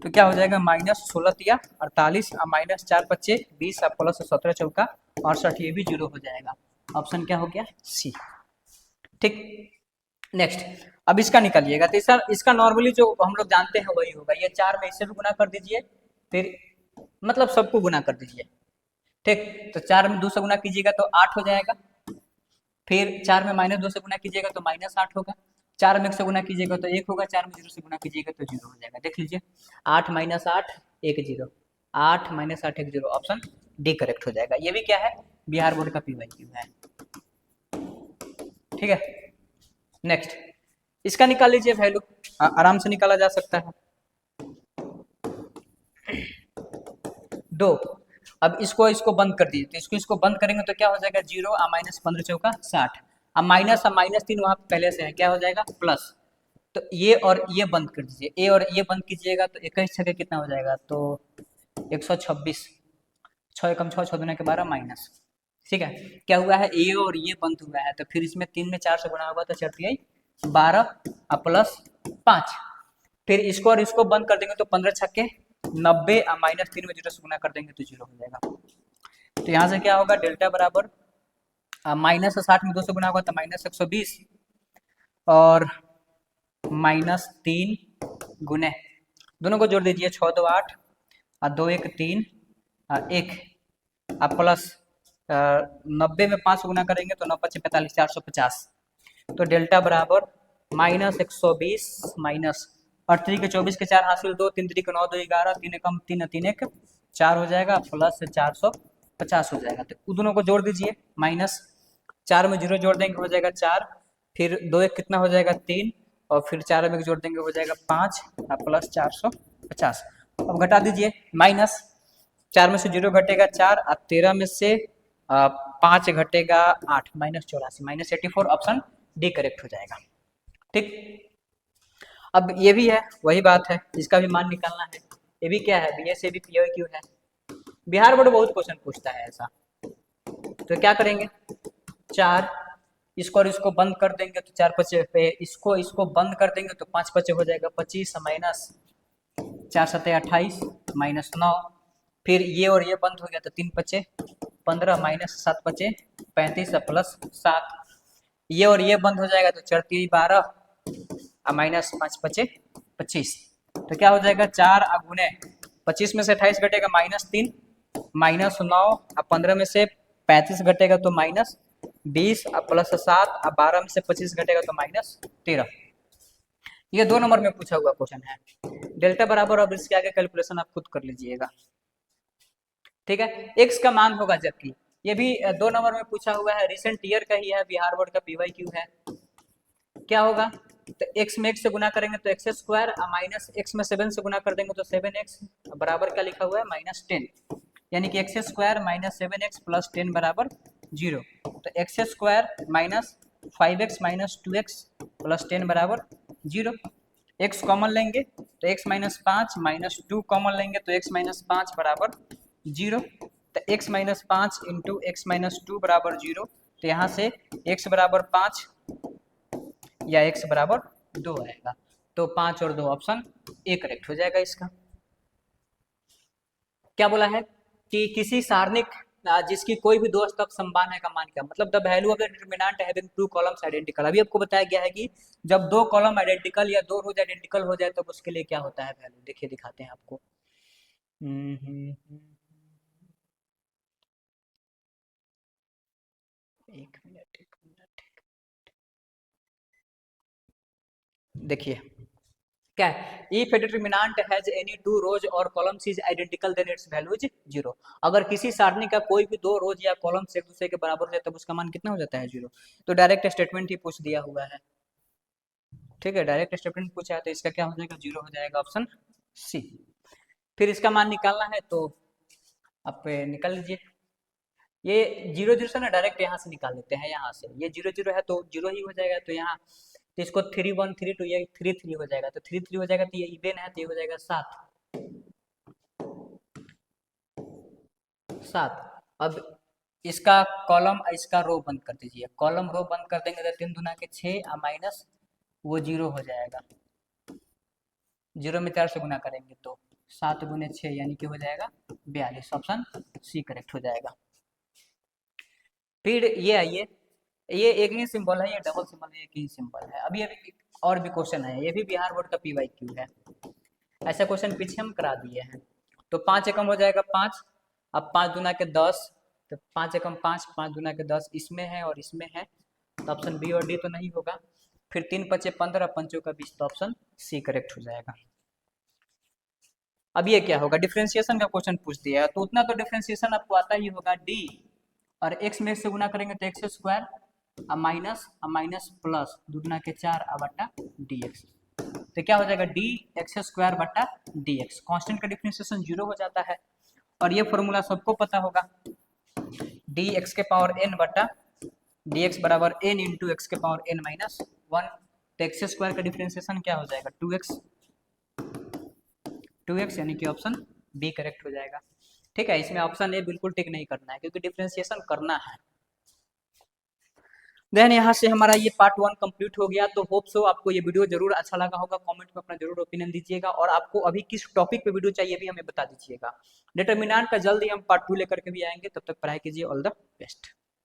तो क्या हो जाएगा, -16 48, माइनस 4 5 20, प्लस 17 चौका 68, ये भी 0 हो जाएगा, ऑप्शन क्या हो गया, सी, ठीक। नेक्स्ट, अब इसका निकालिएगा, तो इसका नॉर्मली जो हम लोग जानते हैं वही होगा, ये 4 में इससे भी गुना कर दीजिए, फिर मतलब सबको गुना कर दीजिए, ठीक। तो 4 में 2 से गुना कीजिएगा तो 8 हो जाएगा, फिर 4 में -2 से गुना कीजिएगा तो -8 होगा, 4 में 1 से गुना कीजिएगा तो 1 होगा, 4 में 0 से गुना कीजिएगा तो 0 हो जाएगा, देख लीजिए 8 - 8 1 0, 8 - 8 1 0, ऑप्शन डी करेक्ट हो जाएगा। ये भी क्या है, बिहार बोर्ड का PYQ है, ठीक है। नेक्स्ट, इसका निकाल लीजिए वैल्यू, आराम से निकाला जा सकता है। 2 अब इसको इसको बंद कर दीजिए, तो इसको इसको बंद करेंगे तो क्या हो जाएगा 0 माइनस 15 चौका 60, अब माइनस 3 वहां पहले से है, क्या हो जाएगा प्लस। तो ये और ये बंद कर दीजिए, ए और ये बंद कीजिएगा तो 21 छके कितना हो जाएगा, तो 126, 6 एकम 6, 6 दूना के 12 माइनस, ठीक है। क्या हुआ है, ए और ये बंद हुआ है, तो फिर इसमें 3 में 4 से गुणा होगा तो 4 12 प्लस 5, फिर इसको और इसको बंद कर देंगे तो 15 छक्के 90, माइनस 3 में 0 से गुना कर देंगे तो 0 हो जाएगा। तो यहाँ से क्या होगा, डेल्टा बराबर माइनस 60 में 2 से गुना होगा तो माइनस 120 और माइनस 3 गुने, दोनों को जोड़ दीजिए, 6 2 8 और 2 1 3 1 प्लस 90 में 5 गुना करेंगे तो 9 5 45 450, तो डेल्टा बराबर माइनस 120 माइनस 3 के 24 के 4 हासिल 2, 3 3 के 9 2 11, 3 कम 3 3 1 4 हो जाएगा प्लस 450 हो जाएगा। तो दोनों को जोड़ दीजिए, माइनस 4 में 0 जोड़ देंगे हो जाएगा 4, फिर 2 1 कितना हो जाएगा 3 और फिर 4 में जोड़ देंगे हो जाएगा 5 प्लस 450। अब घटा दीजिए, माइनस 4 में से 0 घटेगा 4 और 13 में से 5 घटेगा 8, minus 84, minus 84, option D correct हो जाएगा। ठीक, अब ये भी है वही बात है, इसका भी मान निकालना है। ये भी क्या है, B S A B P Q है, बिहार बोर्ड बहुत क्वेश्चन पूछता है ऐसा। तो क्या करेंगे, 4 इसको और इसको बंद कर देंगे तो 4 5 पे, इसको इसको बंद कर देंगे तो 5 5 हो जाएगा 25 माइनस 4 7 28 माइनस 9, फिर ये और ये बंद हो गया तो 3 5 15 माइनस 7 5 35 प्लस 7, ये और ये बंद हो जाएगा तो 4 3 12 माइनस 5 5 25, तो क्या हो जाएगा 4 गुने 25 में से 28 घटेगा माइनस 3 माइनस 9 15 में से 35 घटेगा तो माइनस 20 प्लस 7 12 में से 25 घटेगा तो माइनस 13। ये 2 नंबर में पूछा हुआ क्वेश्चन है। डेल्टा बराबर, अब इसके आगे कैलकुलेशन आप खुद कर लीजिएगा, ठीक है। एक्स का मान होगा, जबकि ये भी 2 नंबर में पूछा हुआ है, रिसेंट ईयर का ही है, बिहार बोर्ड का PYQ है। क्या होगा, तो x में x से गुना करेंगे तो एक्स स्क्वायर माइनस x में 7 से गुना कर देंगे तो 7x बराबर क्या लिखा हुआ है माइनस 10, यानी कि x square minus 7x plus 10 बराबर 0, तो x square minus 5x minus 2x plus 10 बराबर 0, x कॉमन लेंगे तो x माइनस 5 माइनस 2 कॉमन लेंगे तो x माइनस 5 बराबर 0, तो x minus 5 into x minus 2 बराबर 0, तो यहाँ से x बराबर 5 या x बराबर 2 आएगा, तो 5 और 2 ऑप्शन ए करेक्ट हो जाएगा इसका। क्या बोला है कि किसी सारणिक जिसकी कोई भी 2 स्तंभ समान है का मान क्या, मतलब the value of the determinant having 2 columns identical. अभी आपको बताया गया है कि जब 2 कॉलम आइडेंटिकल या 2 रोज आइडेंटिकल हो जाए तो उसके लिए क्या होता है वैल्यू, देखिए दिखाते हैं आपको। एक मिनट देखिए क्या है, if determinant has any 2 rows और columns is identical then its value is 0। अगर किसी सारणी का कोई भी 2 रोज या कॉलम्स एक दूसरे के बराबर हो जाए तब उसका मान कितना हो जाता है 0। तो डायरेक्ट स्टेटमेंट ही पूछ दिया हुआ है, ठीक है, डायरेक्ट स्टेटमेंट पूछा है तो इसका क्या हो जाएगा 0 हो जाएगा, ऑप्शन सी। फिर इसका मान निकालना है तो आप निकाल लीजिए, ये 0 0 से ना डायरेक्ट यहाँ से निकाल लेते हैं, यहाँ से ये 0 0 है तो 0 ही हो जाएगा, तो यहाँ तो इसको 3 1 3 2 ये 3 3 हो जाएगा, तो 3 3 हो जाएगा, तो ये इवेन है तो ये हो जाएगा 7। अब इसका कॉलम इसका रो बंद कर दीजिए, कॉलम रो बंद कर देंगे तो 3 दूना के 6 माइनस वो 0 हो जाएगा, 0 में 4 से गुना करेंगे तो 7 गुने 6 यानी कि हो जाएगा 42, ऑप्शन सी करेक्ट हो जाएगा। फिर ये आइए, ये एक ही सिंबल है, ये डबल सिंबल है, एक ही सिंबल है। अभी अभी और भी क्वेश्चन है, ये भी बिहार बोर्ड का PYQ है, ऐसा क्वेश्चन पीछे हम करा दिए हैं। तो 5 एकम हो जाएगा 5, अब 5 दूना के 10, तो 5 एकम 5, 5 दूना के 10 इसमें है और इसमें है, तो ऑप्शन बी और डी तो नहीं होगा। फिर 3 5 15, 5 का 20, तो ऑप्शन सी करेक्ट हो जाएगा। अब ये क्या होगा, डिफरेंशिएशन का क्वेश्चन पूछ दिया है, तो उतना तो डिफरेंशिएशन आपको आता ही होगा, डी और x में से गुना करेंगे तो एक्स स्क्वायर माइनस प्लस दूना के 4 बटा dx, तो क्या हो जाएगा डी एक्स स्क्वायर बटा dx। कांस्टेंट का डिफरेंशिएशन 0 हो जाता है, और ये फॉर्मूला सबको पता होगा, डी एक्स के पावर एन बटा डी एक्स बराबर एन इंटू एक्स के पावर एन माइनस वन। तो एक्स स्क्वायर का डिफ्रेंसिएशन क्या हो जाएगा, टू एक्स, यानी कि ऑप्शन बी करेक्ट हो जाएगा। ठीक है, इसमें ऑप्शन ए बिल्कुल टिक नहीं करना है क्योंकि डिफ्रेंसिएशन करना है। देन यहाँ से हमारा ये पार्ट 1 कंप्लीट हो गया। तो होप सो आपको ये वीडियो जरूर अच्छा लगा होगा। कमेंट में अपना जरूर ओपिनियन दीजिएगा और आपको अभी किस टॉपिक पे वीडियो चाहिए भी हमें बता दीजिएगा। डिटर्मिनेंट का जल्द ही हम पार्ट 2 लेकर के भी आएंगे। तब तक पढ़ाई कीजिए। All the best.